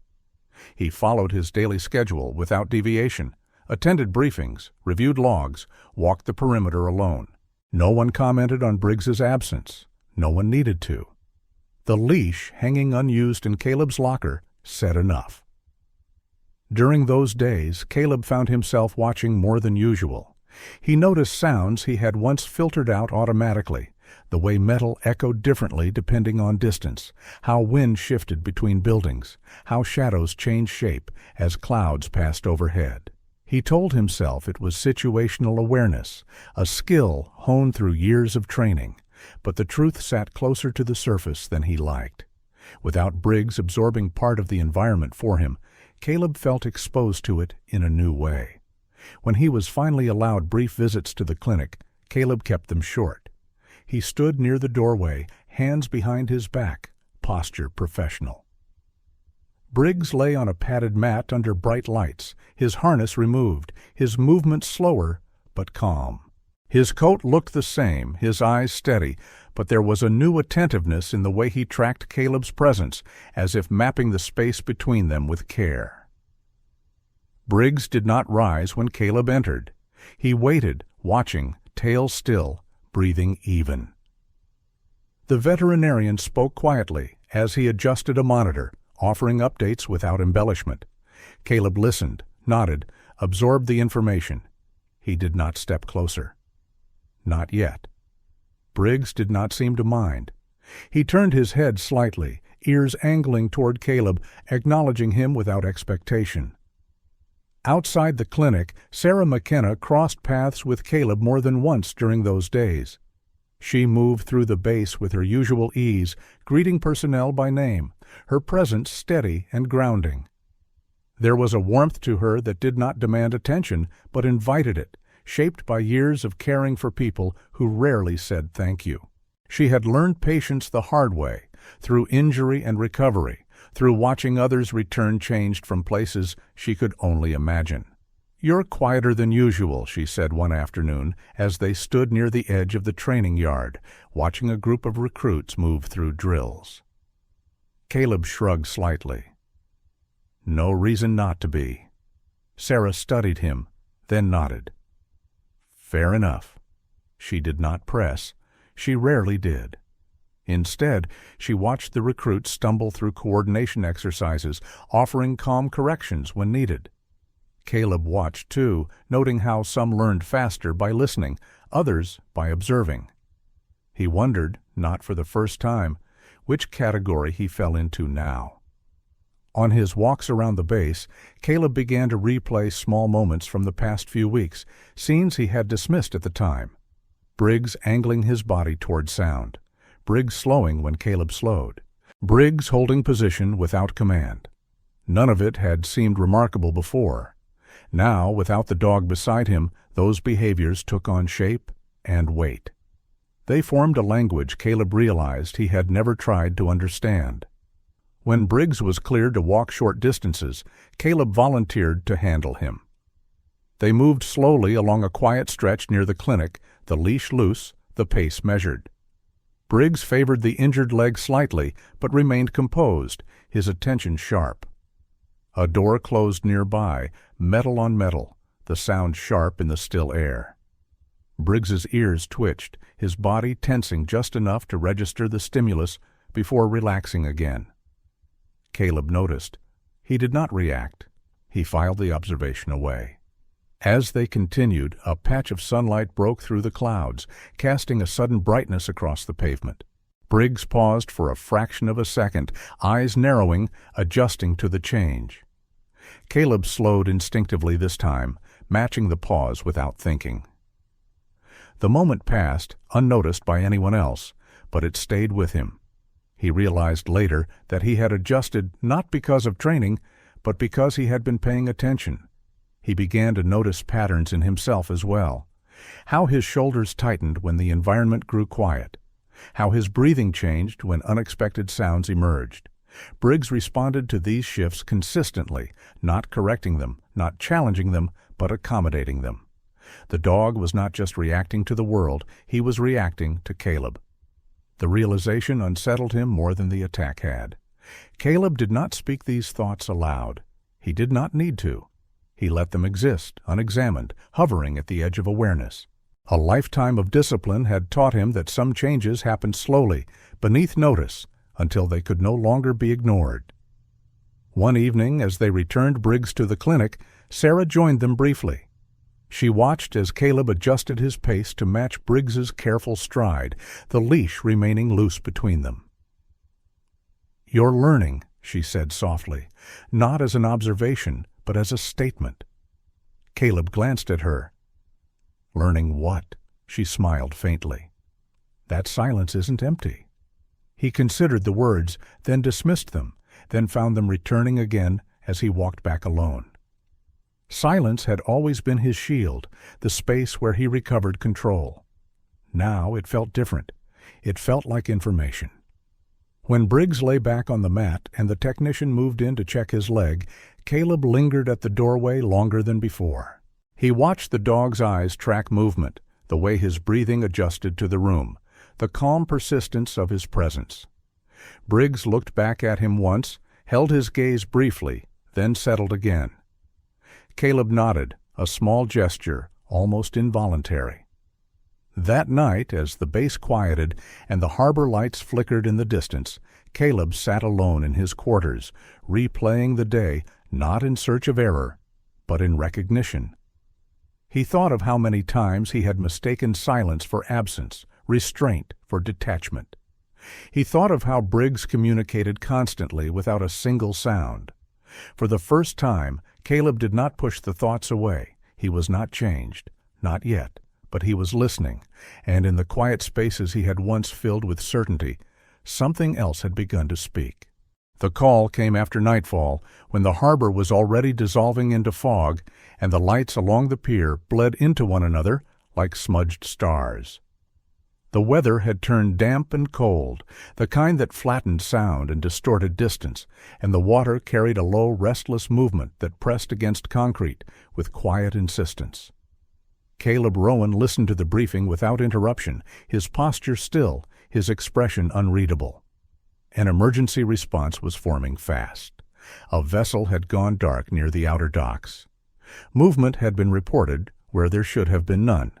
He followed his daily schedule without deviation, attended briefings, reviewed logs, walked the perimeter alone. No one commented on Briggs's absence. No one needed to. The leash hanging unused in Caleb's locker said enough. During those days, Caleb found himself watching more than usual. He noticed sounds he had once filtered out automatically, the way metal echoed differently depending on distance, how wind shifted between buildings, how shadows changed shape as clouds passed overhead. He told himself it was situational awareness, a skill honed through years of training, but the truth sat closer to the surface than he liked. Without Briggs absorbing part of the environment for him, Caleb felt exposed to it in a new way. When he was finally allowed brief visits to the clinic, Caleb kept them short. He stood near the doorway, hands behind his back, posture professional. Briggs lay on a padded mat under bright lights, his harness removed, his movements slower but calm. His coat looked the same, his eyes steady, but there was a new attentiveness in the way he tracked Caleb's presence, as if mapping the space between them with care. Briggs did not rise when Caleb entered. He waited, watching, tail still, breathing even. The veterinarian spoke quietly as he adjusted a monitor, offering updates without embellishment. Caleb listened, nodded, absorbed the information. He did not step closer. Not yet. Briggs did not seem to mind. He turned his head slightly, ears angling toward Caleb, acknowledging him without expectation. Outside the clinic, Sarah McKenna crossed paths with Caleb more than once during those days. She moved through the base with her usual ease, greeting personnel by name, her presence steady and grounding. There was a warmth to her that did not demand attention, but invited it, shaped by years of caring for people who rarely said thank you. She had learned patience the hard way, through injury and recovery, through watching others return changed from places she could only imagine. "You're quieter than usual," she said one afternoon as they stood near the edge of the training yard, watching a group of recruits move through drills. Caleb shrugged slightly. No reason not to be. Sarah studied him, then nodded. Fair enough. She did not press. She rarely did. Instead, she watched the recruits stumble through coordination exercises, offering calm corrections when needed. Caleb watched too, noting how some learned faster by listening, others by observing. He wondered, not for the first time, which category he fell into now. On his walks around the base, Caleb began to replay small moments from the past few weeks, scenes he had dismissed at the time. Briggs angling his body toward sound. Briggs slowing when Caleb slowed. Briggs holding position without command. None of it had seemed remarkable before. Now, without the dog beside him, those behaviors took on shape and weight. They formed a language Caleb realized he had never tried to understand. When Briggs was cleared to walk short distances, Caleb volunteered to handle him. They moved slowly along a quiet stretch near the clinic, the leash loose, the pace measured. Briggs favored the injured leg slightly, but remained composed, his attention sharp. A door closed nearby, metal on metal, the sound sharp in the still air. Briggs's ears twitched, his body tensing just enough to register the stimulus before relaxing again. Caleb noticed. He did not react. He filed the observation away. As they continued, a patch of sunlight broke through the clouds, casting a sudden brightness across the pavement. Briggs paused for a fraction of a second, eyes narrowing, adjusting to the change. Caleb slowed instinctively this time, matching the pause without thinking. The moment passed, unnoticed by anyone else, but it stayed with him. He realized later that he had adjusted not because of training, but because he had been paying attention. He began to notice patterns in himself as well. How his shoulders tightened when the environment grew quiet. How his breathing changed when unexpected sounds emerged. Briggs responded to these shifts consistently, not correcting them, not challenging them, but accommodating them. The dog was not just reacting to the world, he was reacting to Caleb. The realization unsettled him more than the attack had. Caleb did not speak these thoughts aloud. He did not need to. He let them exist, unexamined, hovering at the edge of awareness. A lifetime of discipline had taught him that some changes happened slowly, beneath notice, until they could no longer be ignored. One evening, as they returned Briggs to the clinic, Sarah joined them briefly. She watched as Caleb adjusted his pace to match Briggs's careful stride, the leash remaining loose between them. "You're learning," she said softly, not as an observation, but as a statement. Caleb glanced at her. "Learning what?" She smiled faintly. "That silence isn't empty." He considered the words, then dismissed them, then found them returning again as he walked back alone. Silence had always been his shield, the space where he recovered control. Now it felt different. It felt like information. When Briggs lay back on the mat and the technician moved in to check his leg, Caleb lingered at the doorway longer than before. He watched the dog's eyes track movement, the way his breathing adjusted to the room, the calm persistence of his presence. Briggs looked back at him once, held his gaze briefly, then settled again. Caleb nodded, a small gesture, almost involuntary. That night, as the base quieted and the harbor lights flickered in the distance, Caleb sat alone in his quarters, replaying the day, not in search of error, but in recognition. He thought of how many times he had mistaken silence for absence, restraint for detachment. He thought of how Briggs communicated constantly without a single sound. For the first time, Caleb did not push the thoughts away. He was not changed, not yet, but he was listening, and in the quiet spaces he had once filled with certainty, something else had begun to speak. The call came after nightfall, when the harbor was already dissolving into fog, and the lights along the pier bled into one another like smudged stars. The weather had turned damp and cold, the kind that flattened sound and distorted distance, and the water carried a low, restless movement that pressed against concrete with quiet insistence. Caleb Rowan listened to the briefing without interruption, his posture still, his expression unreadable. An emergency response was forming fast. A vessel had gone dark near the outer docks. Movement had been reported where there should have been none.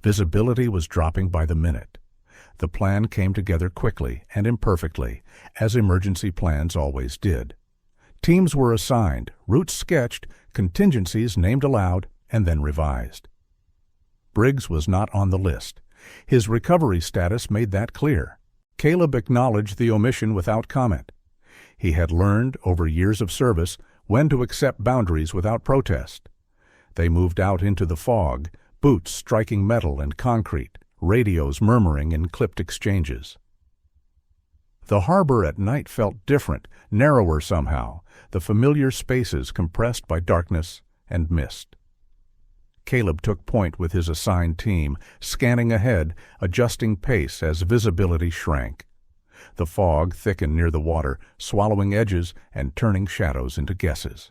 Visibility was dropping by the minute. The plan came together quickly and imperfectly, as emergency plans always did. Teams were assigned, routes sketched, contingencies named aloud, and then revised. Briggs was not on the list. His recovery status made that clear. Caleb acknowledged the omission without comment. He had learned, over years of service, when to accept boundaries without protest. They moved out into the fog, boots striking metal and concrete, radios murmuring in clipped exchanges. The harbor at night felt different, narrower somehow, the familiar spaces compressed by darkness and mist. Caleb took point with his assigned team, scanning ahead, adjusting pace as visibility shrank. The fog thickened near the water, swallowing edges and turning shadows into guesses.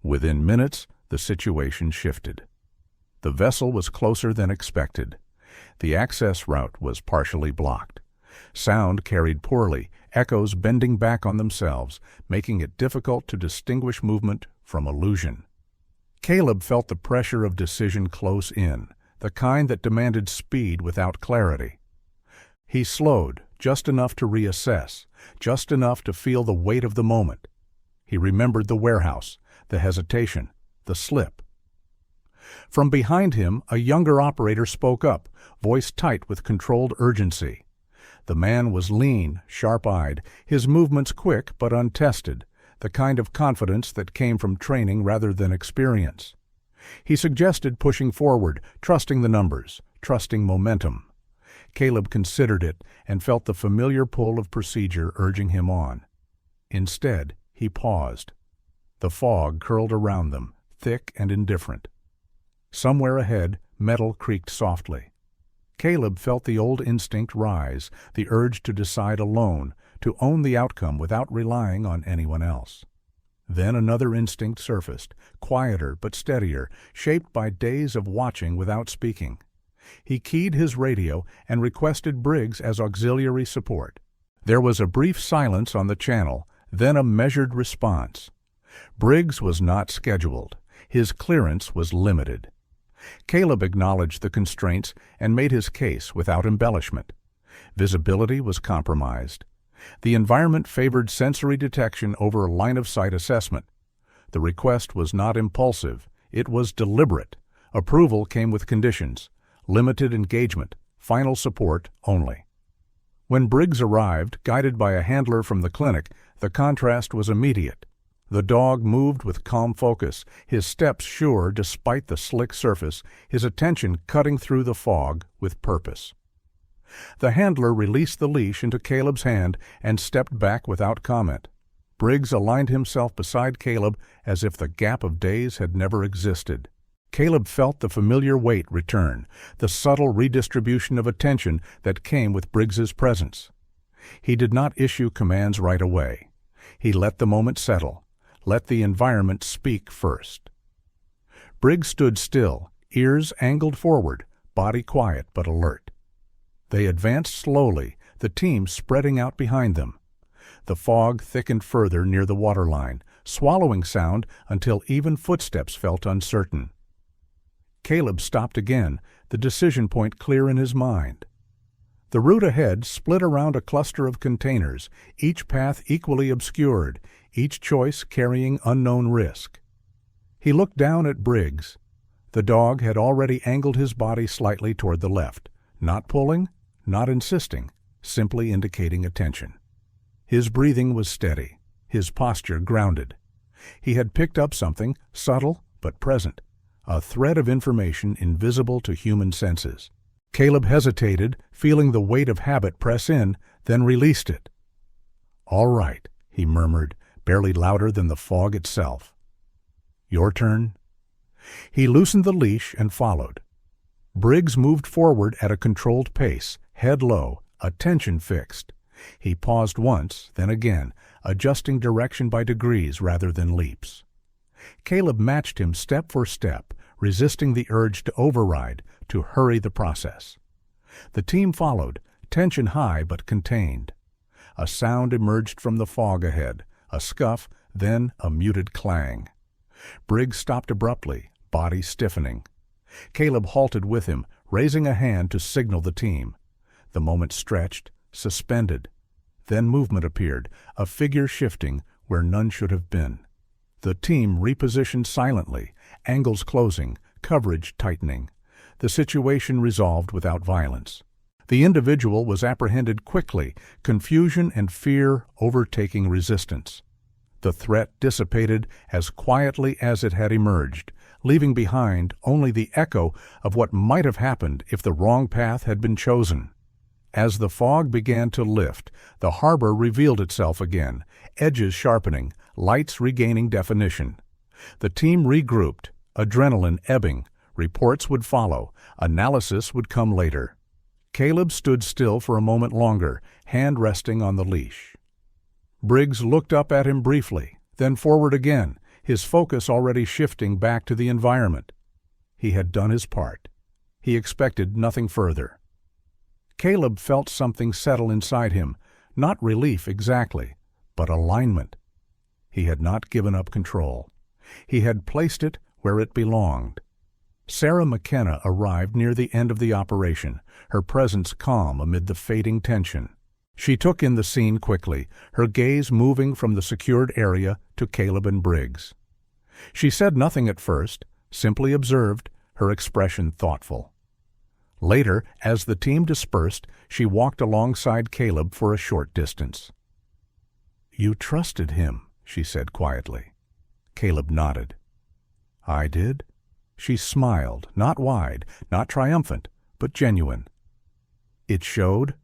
Within minutes, the situation shifted. The vessel was closer than expected. The access route was partially blocked. Sound carried poorly, echoes bending back on themselves, making it difficult to distinguish movement from illusion. Caleb felt the pressure of decision close in, the kind that demanded speed without clarity. He slowed, just enough to reassess, just enough to feel the weight of the moment. He remembered the warehouse, the hesitation, the slip. From behind him, a younger operator spoke up, voice tight with controlled urgency. The man was lean, sharp-eyed, his movements quick but untested, the kind of confidence that came from training rather than experience. He suggested pushing forward, trusting the numbers, trusting momentum. Caleb considered it and felt the familiar pull of procedure urging him on. Instead, he paused. The fog curled around them, thick and indifferent. Somewhere ahead, metal creaked softly. Caleb felt the old instinct rise, the urge to decide alone, to own the outcome without relying on anyone else. Then another instinct surfaced, quieter but steadier, shaped by days of watching without speaking. He keyed his radio and requested Briggs as auxiliary support. There was a brief silence on the channel, then a measured response. Briggs was not scheduled. His clearance was limited. Caleb acknowledged the constraints and made his case without embellishment. Visibility was compromised. The environment favored sensory detection over line-of-sight assessment. The request was not impulsive, it was deliberate. Approval came with conditions: limited engagement, final support only. When Briggs arrived, guided by a handler from the clinic, the contrast was immediate. The dog moved with calm focus, his steps sure despite the slick surface, his attention cutting through the fog with purpose. The handler released the leash into Caleb's hand and stepped back without comment. Briggs aligned himself beside Caleb as if the gap of days had never existed. Caleb felt the familiar weight return, the subtle redistribution of attention that came with Briggs's presence. He did not issue commands right away. He let the moment settle. Let the environment speak first. Briggs stood still, ears angled forward, body quiet but alert. They advanced slowly, the team spreading out behind them. The fog thickened further near the waterline, swallowing sound until even footsteps felt uncertain. Caleb stopped again, the decision point clear in his mind. The route ahead split around a cluster of containers, each path equally obscured, each choice carrying unknown risk. He looked down at Briggs. The dog had already angled his body slightly toward the left, not pulling, not insisting, simply indicating attention. His breathing was steady, his posture grounded. He had picked up something, subtle but present, a thread of information invisible to human senses. Caleb hesitated, feeling the weight of habit press in, then released it. "All right," he murmured, barely louder than the fog itself. "Your turn." He loosened the leash and followed. Briggs moved forward at a controlled pace, head low, attention fixed. He paused once, then again, adjusting direction by degrees rather than leaps. Caleb matched him step for step, resisting the urge to override, to hurry the process. The team followed, tension high but contained. A sound emerged from the fog ahead, a scuff, then a muted clang. Briggs stopped abruptly, body stiffening. Caleb halted with him, raising a hand to signal the team. The moment stretched, suspended. Then movement appeared, a figure shifting where none should have been. The team repositioned silently, angles closing, coverage tightening. The situation resolved without violence. The individual was apprehended quickly, confusion and fear overtaking resistance. The threat dissipated as quietly as it had emerged, leaving behind only the echo of what might have happened if the wrong path had been chosen. As the fog began to lift, the harbor revealed itself again, edges sharpening, lights regaining definition. The team regrouped, adrenaline ebbing, Reports would follow. Analysis would come later. Caleb stood still for a moment longer, hand resting on the leash. Briggs looked up at him briefly, then forward again, his focus already shifting back to the environment. He had done his part. He expected nothing further. Caleb felt something settle inside him, not relief exactly, but alignment. He had not given up control. He had placed it where it belonged. Sarah McKenna arrived near the end of the operation, her presence calm amid the fading tension. She took in the scene quickly, her gaze moving from the secured area to Caleb and Briggs. She said nothing at first, simply observed, her expression thoughtful. Later, as the team dispersed, she walked alongside Caleb for a short distance. "You trusted him," she said quietly. Caleb nodded. "I did?" She smiled, not wide, not triumphant, but genuine. "It showed?"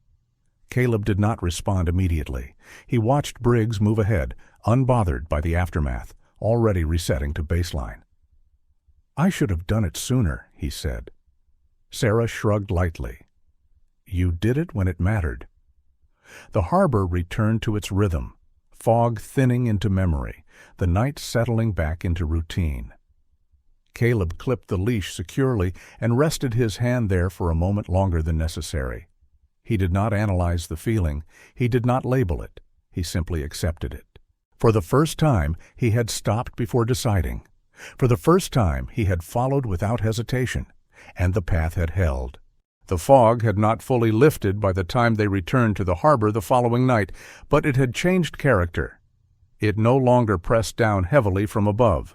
Caleb did not respond immediately. He watched Briggs move ahead, unbothered by the aftermath, already resetting to baseline. "I should have done it sooner," he said. Sarah shrugged lightly. "You did it when it mattered." The harbor returned to its rhythm, fog thinning into memory, the night settling back into routine. Caleb clipped the leash securely and rested his hand there for a moment longer than necessary. He did not analyze the feeling. He did not label it. He simply accepted it. For the first time, he had stopped before deciding. For the first time, he had followed without hesitation, and the path had held. The fog had not fully lifted by the time they returned to the harbor the following night, but it had changed character. It no longer pressed down heavily from above.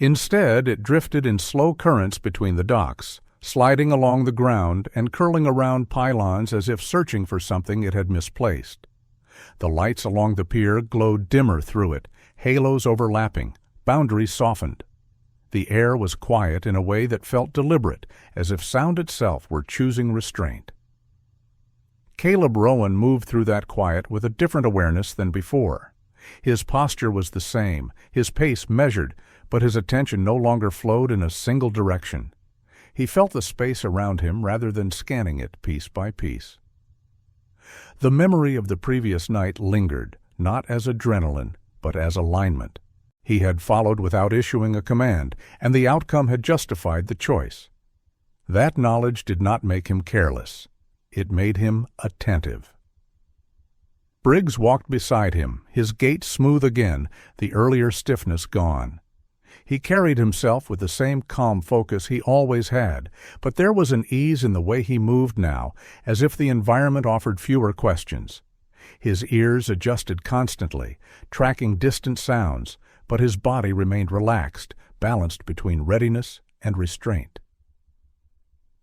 Instead, it drifted in slow currents between the docks, sliding along the ground and curling around pylons as if searching for something it had misplaced. The lights along the pier glowed dimmer through it, halos overlapping, boundaries softened. The air was quiet in a way that felt deliberate, as if sound itself were choosing restraint. Caleb Rowan moved through that quiet with a different awareness than before. His posture was the same, his pace measured, but his attention no longer flowed in a single direction. He felt the space around him rather than scanning it piece by piece. The memory of the previous night lingered, not as adrenaline, but as alignment. He had followed without issuing a command, and the outcome had justified the choice. That knowledge did not make him careless. It made him attentive. Briggs walked beside him, his gait smooth again, the earlier stiffness gone. He carried himself with the same calm focus he always had, but there was an ease in the way he moved now, as if the environment offered fewer questions. His ears adjusted constantly, tracking distant sounds, but his body remained relaxed, balanced between readiness and restraint.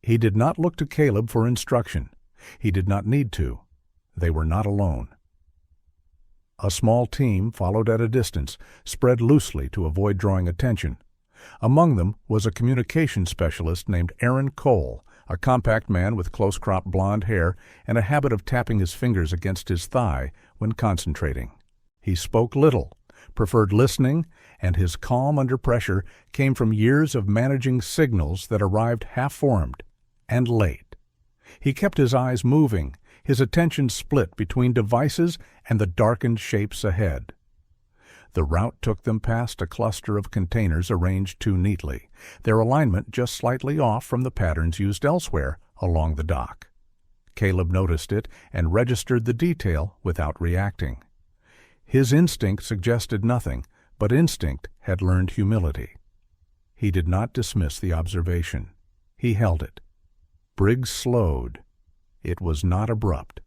He did not look to Caleb for instruction. He did not need to. They were not alone. A small team followed at a distance, spread loosely to avoid drawing attention. Among them was a communication specialist named Aaron Cole, a compact man with close-cropped blonde hair and a habit of tapping his fingers against his thigh when concentrating. He spoke little, preferred listening, and his calm under pressure came from years of managing signals that arrived half-formed and late. He kept his eyes moving, his attention split between devices and the darkened shapes ahead. The route took them past a cluster of containers arranged too neatly, their alignment just slightly off from the patterns used elsewhere along the dock. Caleb noticed it and registered the detail without reacting. His instinct suggested nothing, but instinct had learned humility. He did not dismiss the observation. He held it. Briggs slowed. It was not abrupt.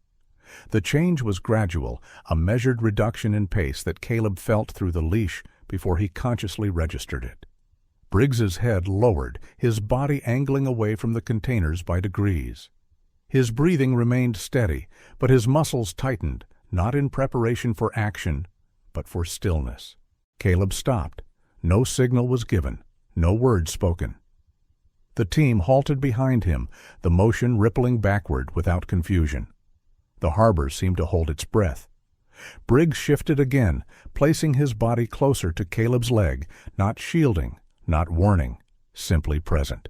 The change was gradual, a measured reduction in pace that Caleb felt through the leash before he consciously registered it. Briggs's head lowered, his body angling away from the containers by degrees. His breathing remained steady, but his muscles tightened, not in preparation for action, but for stillness. Caleb stopped. No signal was given, no word spoken. The team halted behind him, the motion rippling backward without confusion. The harbor seemed to hold its breath. Briggs shifted again, placing his body closer to Caleb's leg, not shielding, not warning, simply present.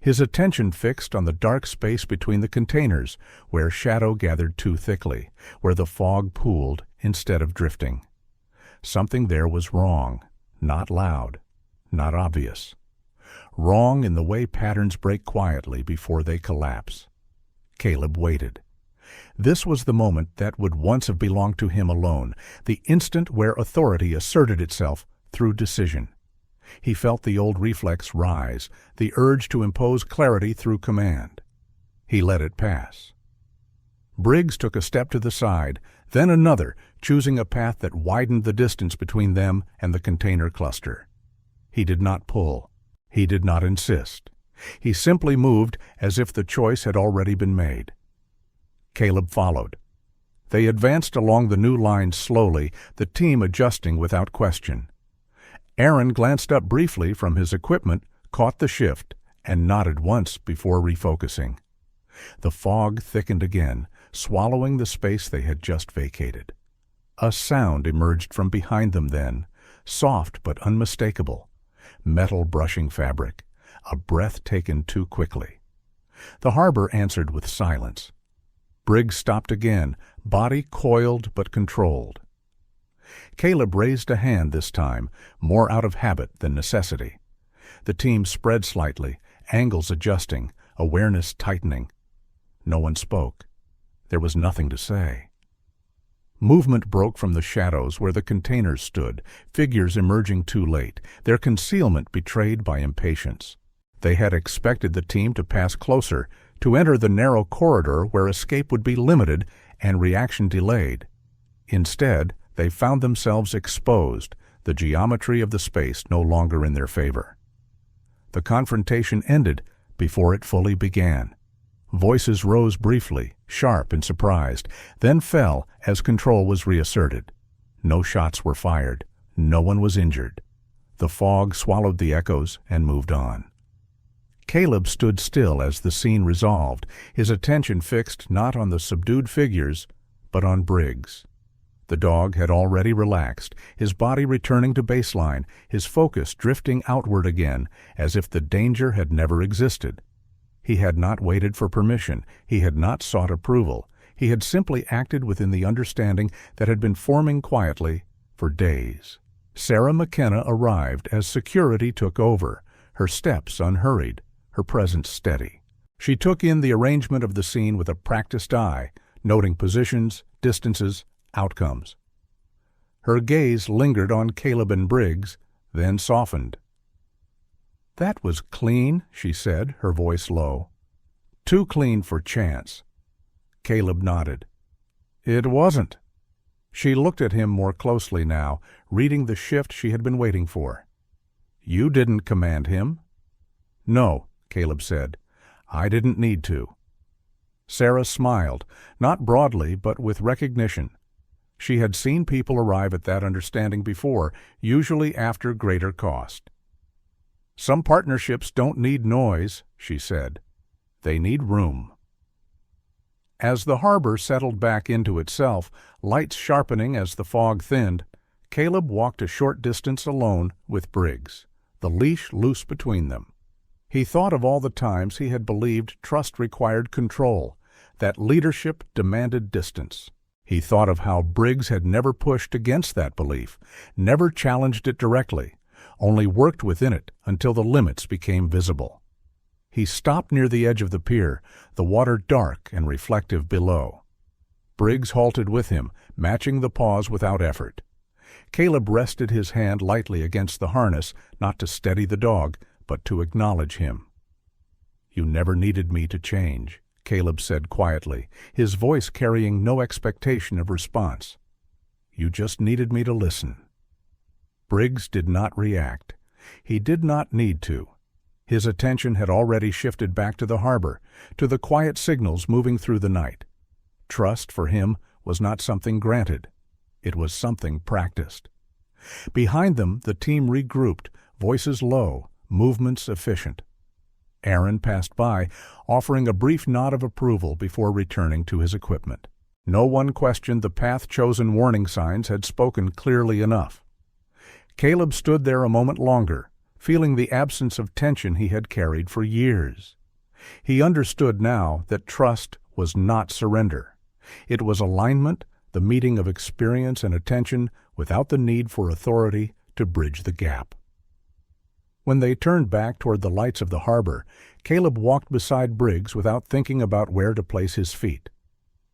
His attention fixed on the dark space between the containers, where shadow gathered too thickly, where the fog pooled instead of drifting. Something there was wrong, not loud, not obvious. Wrong in the way patterns break quietly before they collapse. Caleb waited. This was the moment that would once have belonged to him alone, the instant where authority asserted itself through decision. He felt the old reflex rise, the urge to impose clarity through command. He let it pass. Briggs took a step to the side, then another, choosing a path that widened the distance between them and the container cluster. He did not pull. He did not insist. He simply moved as if the choice had already been made. Caleb followed. They advanced along the new line slowly, the team adjusting without question. Aaron glanced up briefly from his equipment, caught the shift, and nodded once before refocusing. The fog thickened again, swallowing the space they had just vacated. A sound emerged from behind them then, soft but unmistakable. Metal brushing fabric, a breath taken too quickly. The harbor answered with silence. Briggs stopped again, body coiled but controlled. Caleb raised a hand this time, more out of habit than necessity. The team spread slightly, angles adjusting, awareness tightening. No one spoke. There was nothing to say. Movement broke from the shadows where the containers stood, figures emerging too late, their concealment betrayed by impatience. They had expected the team to pass closer, to enter the narrow corridor where escape would be limited and reaction delayed. Instead, they found themselves exposed, the geometry of the space no longer in their favor. The confrontation ended before it fully began. Voices rose briefly, sharp and surprised, then fell as control was reasserted. No shots were fired. No one was injured. The fog swallowed the echoes and moved on. Caleb stood still as the scene resolved, his attention fixed not on the subdued figures, but on Briggs. The dog had already relaxed, his body returning to baseline, his focus drifting outward again, as if the danger had never existed. He had not waited for permission, he had not sought approval, he had simply acted within the understanding that had been forming quietly for days. Sarah McKenna arrived as security took over, her steps unhurried, her presence steady. She took in the arrangement of the scene with a practiced eye, noting positions, distances, outcomes. Her gaze lingered on Caleb and Briggs, then softened. "That was clean," she said, her voice low. "Too clean for chance." Caleb nodded. "It wasn't." She looked at him more closely now, reading the shift she had been waiting for. "You didn't command him." "No," Caleb said. "I didn't need to." Sarah smiled, not broadly but with recognition. She had seen people arrive at that understanding before, usually after greater cost. "Some partnerships don't need noise," she said. "They need room." As the harbor settled back into itself, lights sharpening as the fog thinned, Caleb walked a short distance alone with Briggs, the leash loose between them. He thought of all the times he had believed trust required control, that leadership demanded distance. He thought of how Briggs had never pushed against that belief, never challenged it directly, only worked within it until the limits became visible. He stopped near the edge of the pier, the water dark and reflective below. Briggs halted with him, matching the pause without effort. Caleb rested his hand lightly against the harness, not to steady the dog, but to acknowledge him. "You never needed me to change," Caleb said quietly, his voice carrying no expectation of response. "You just needed me to listen." Briggs did not react. He did not need to. His attention had already shifted back to the harbor, to the quiet signals moving through the night. Trust for him was not something granted. It was something practiced. Behind them, the team regrouped, voices low, movements efficient. Aaron passed by, offering a brief nod of approval before returning to his equipment. No one questioned the path-chosen warning signs had spoken clearly enough. Caleb stood there a moment longer, feeling the absence of tension he had carried for years. He understood now that trust was not surrender. It was alignment, the meeting of experience and attention without the need for authority to bridge the gap. When they turned back toward the lights of the harbor, Caleb walked beside Briggs without thinking about where to place his feet.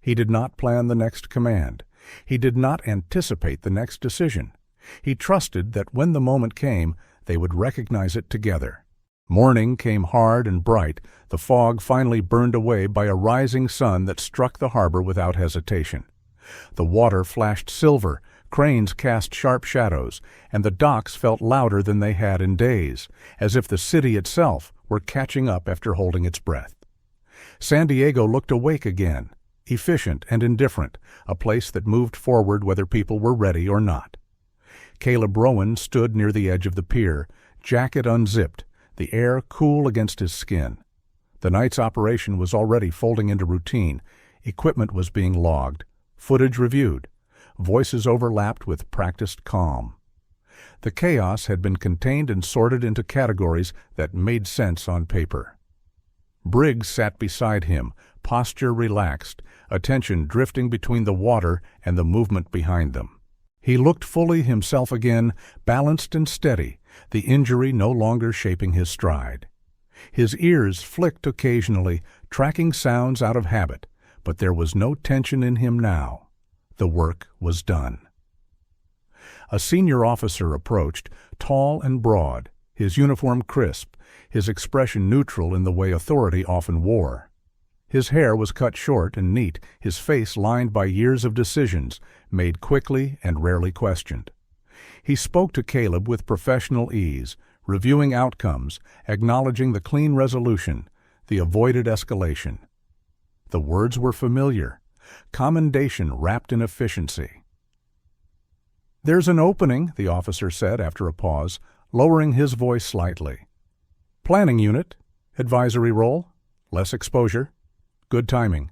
He did not plan the next command. He did not anticipate the next decision. He trusted that when the moment came, they would recognize it together. Morning came hard and bright, the fog finally burned away by a rising sun that struck the harbor without hesitation. The water flashed silver, cranes cast sharp shadows, and the docks felt louder than they had in days, as if the city itself were catching up after holding its breath. San Diego looked awake again, efficient and indifferent, a place that moved forward whether people were ready or not. Caleb Rowan stood near the edge of the pier, jacket unzipped, the air cool against his skin. The night's operation was already folding into routine. Equipment was being logged, footage reviewed. Voices overlapped with practiced calm. The chaos had been contained and sorted into categories that made sense on paper. Briggs sat beside him, posture relaxed, attention drifting between the water and the movement behind them. He looked fully himself again, balanced and steady, the injury no longer shaping his stride. His ears flicked occasionally, tracking sounds out of habit, but there was no tension in him now. The work was done. A senior officer approached, tall and broad, his uniform crisp, his expression neutral in the way authority often wore. His hair was cut short and neat, his face lined by years of decisions, made quickly and rarely questioned. He spoke to Caleb with professional ease, reviewing outcomes, acknowledging the clean resolution, the avoided escalation. The words were familiar, commendation wrapped in efficiency. "There's an opening," the officer said after a pause, lowering his voice slightly. "Planning unit, advisory role, less exposure, good timing."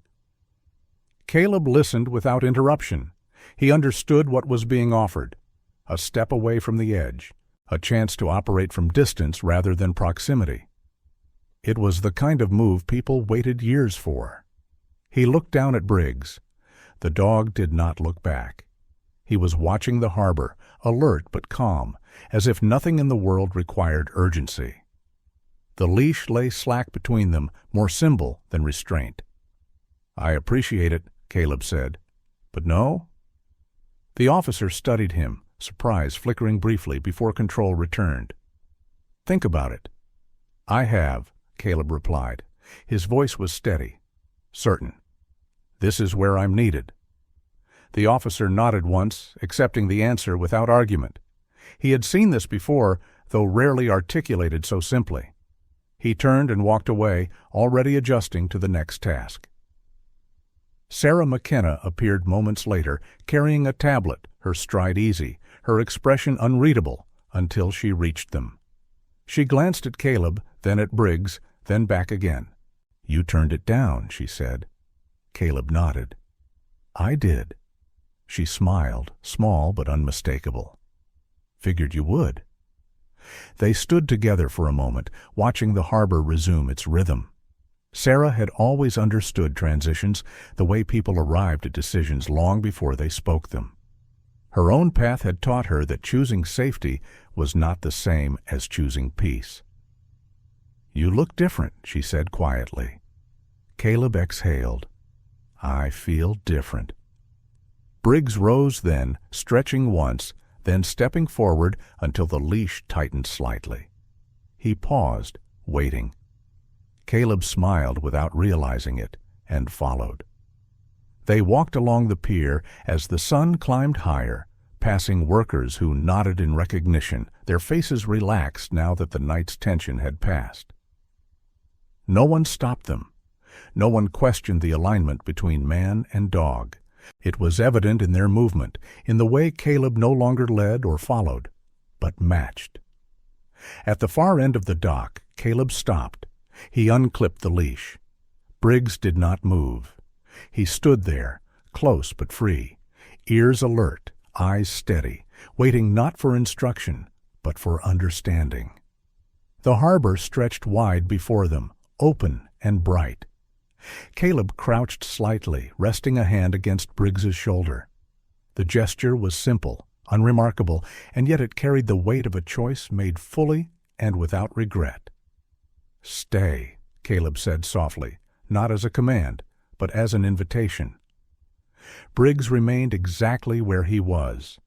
Caleb listened without interruption. He understood what was being offered. A step away from the edge, a chance to operate from distance rather than proximity. It was the kind of move people waited years for. He looked down at Briggs. The dog did not look back. He was watching the harbor, alert but calm, as if nothing in the world required urgency. The leash lay slack between them, more symbol than restraint. "I appreciate it," Caleb said. "But no?" The officer studied him, surprise flickering briefly before control returned. "Think about it." "I have," Caleb replied. His voice was steady. "Certain. This is where I'm needed." The officer nodded once, accepting the answer without argument. He had seen this before, though rarely articulated so simply. He turned and walked away, already adjusting to the next task. Sarah McKenna appeared moments later, carrying a tablet, her stride easy, her expression unreadable, until she reached them. She glanced at Caleb, then at Briggs, then back again. "You turned it down," she said. Caleb nodded. "I did." She smiled, small but unmistakable. "Figured you would." They stood together for a moment, watching the harbor resume its rhythm. Sarah had always understood transitions, the way people arrived at decisions long before they spoke them. Her own path had taught her that choosing safety was not the same as choosing peace. "You look different," she said quietly. Caleb exhaled. "I feel different." Briggs rose then, stretching once, then stepping forward until the leash tightened slightly. He paused, waiting. Caleb smiled without realizing it, and followed. They walked along the pier as the sun climbed higher, passing workers who nodded in recognition, their faces relaxed now that the night's tension had passed. No one stopped them. No one questioned the alignment between man and dog. It was evident in their movement, in the way Caleb no longer led or followed, but matched. At the far end of the dock, Caleb stopped. He unclipped the leash. Briggs did not move. He stood there, close but free, ears alert, eyes steady, waiting not for instruction, but for understanding. The harbor stretched wide before them, open and bright. Caleb crouched slightly, resting a hand against Briggs's shoulder. The gesture was simple, unremarkable, and yet it carried the weight of a choice made fully and without regret. "Stay," Caleb said softly, not as a command, but as an invitation. Briggs remained exactly where he was.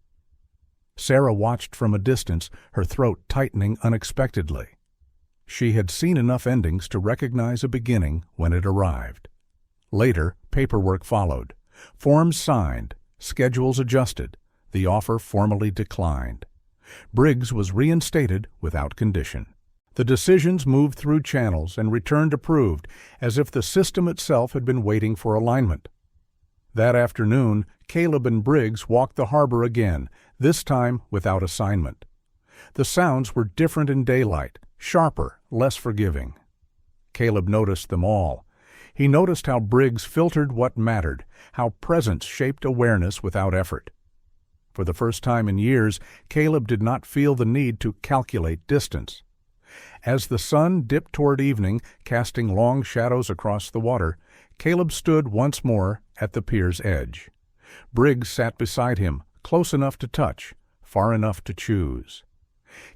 Sarah watched from a distance, her throat tightening unexpectedly. She had seen enough endings to recognize a beginning when it arrived. Later, paperwork followed. Forms signed, schedules adjusted, the offer formally declined. Briggs was reinstated without condition. The decisions moved through channels and returned approved, as if the system itself had been waiting for alignment. That afternoon, Caleb and Briggs walked the harbor again, this time without assignment. The sounds were different in daylight, sharper, less forgiving. Caleb noticed them all. He noticed how Briggs filtered what mattered, how presence shaped awareness without effort. For the first time in years, Caleb did not feel the need to calculate distance. As the sun dipped toward evening, casting long shadows across the water, Caleb stood once more at the pier's edge. Briggs sat beside him, close enough to touch, far enough to choose.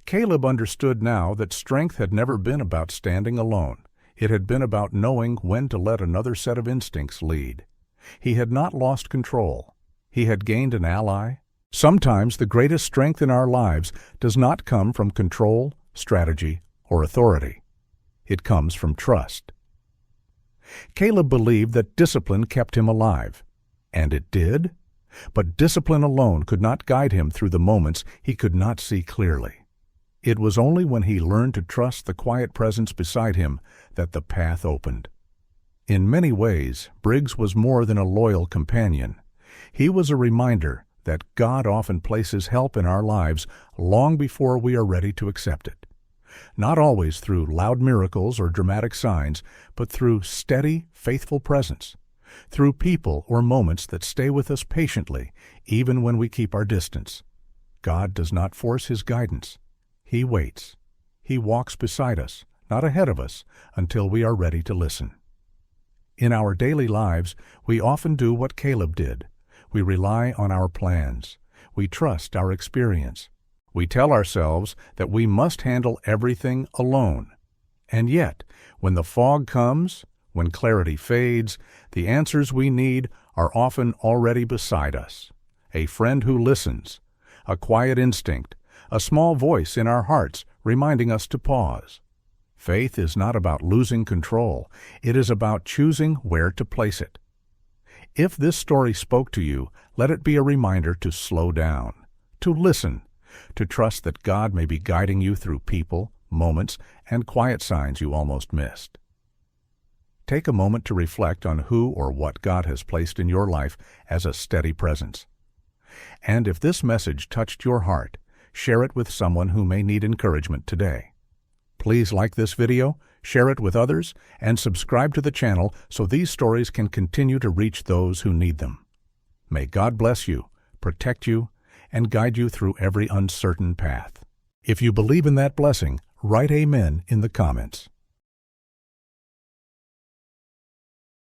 Caleb understood now that strength had never been about standing alone. It had been about knowing when to let another set of instincts lead. He had not lost control. He had gained an ally. Sometimes the greatest strength in our lives does not come from control, strategy, or authority. It comes from trust. Caleb believed that discipline kept him alive. And it did. But discipline alone could not guide him through the moments he could not see clearly. It was only when he learned to trust the quiet presence beside him that the path opened. In many ways, Briggs was more than a loyal companion. He was a reminder that God often places help in our lives long before we are ready to accept it. Not always through loud miracles or dramatic signs, but through steady, faithful presence, through people or moments that stay with us patiently, even when we keep our distance. God does not force His guidance. He waits. He walks beside us, not ahead of us, until we are ready to listen. In our daily lives, we often do what Caleb did. We rely on our plans. We trust our experience. We tell ourselves that we must handle everything alone. And yet, when the fog comes, when clarity fades, the answers we need are often already beside us. A friend who listens, a quiet instinct, a small voice in our hearts reminding us to pause. Faith is not about losing control. It is about choosing where to place it. If this story spoke to you, let it be a reminder to slow down, to listen, to trust that God may be guiding you through people, moments, and quiet signs you almost missed. Take a moment to reflect on who or what God has placed in your life as a steady presence. And if this message touched your heart, share it with someone who may need encouragement today. Please like this video, share it with others, and subscribe to the channel so these stories can continue to reach those who need them. May God bless you, protect you, and guide you through every uncertain path. If you believe in that blessing, write Amen in the comments.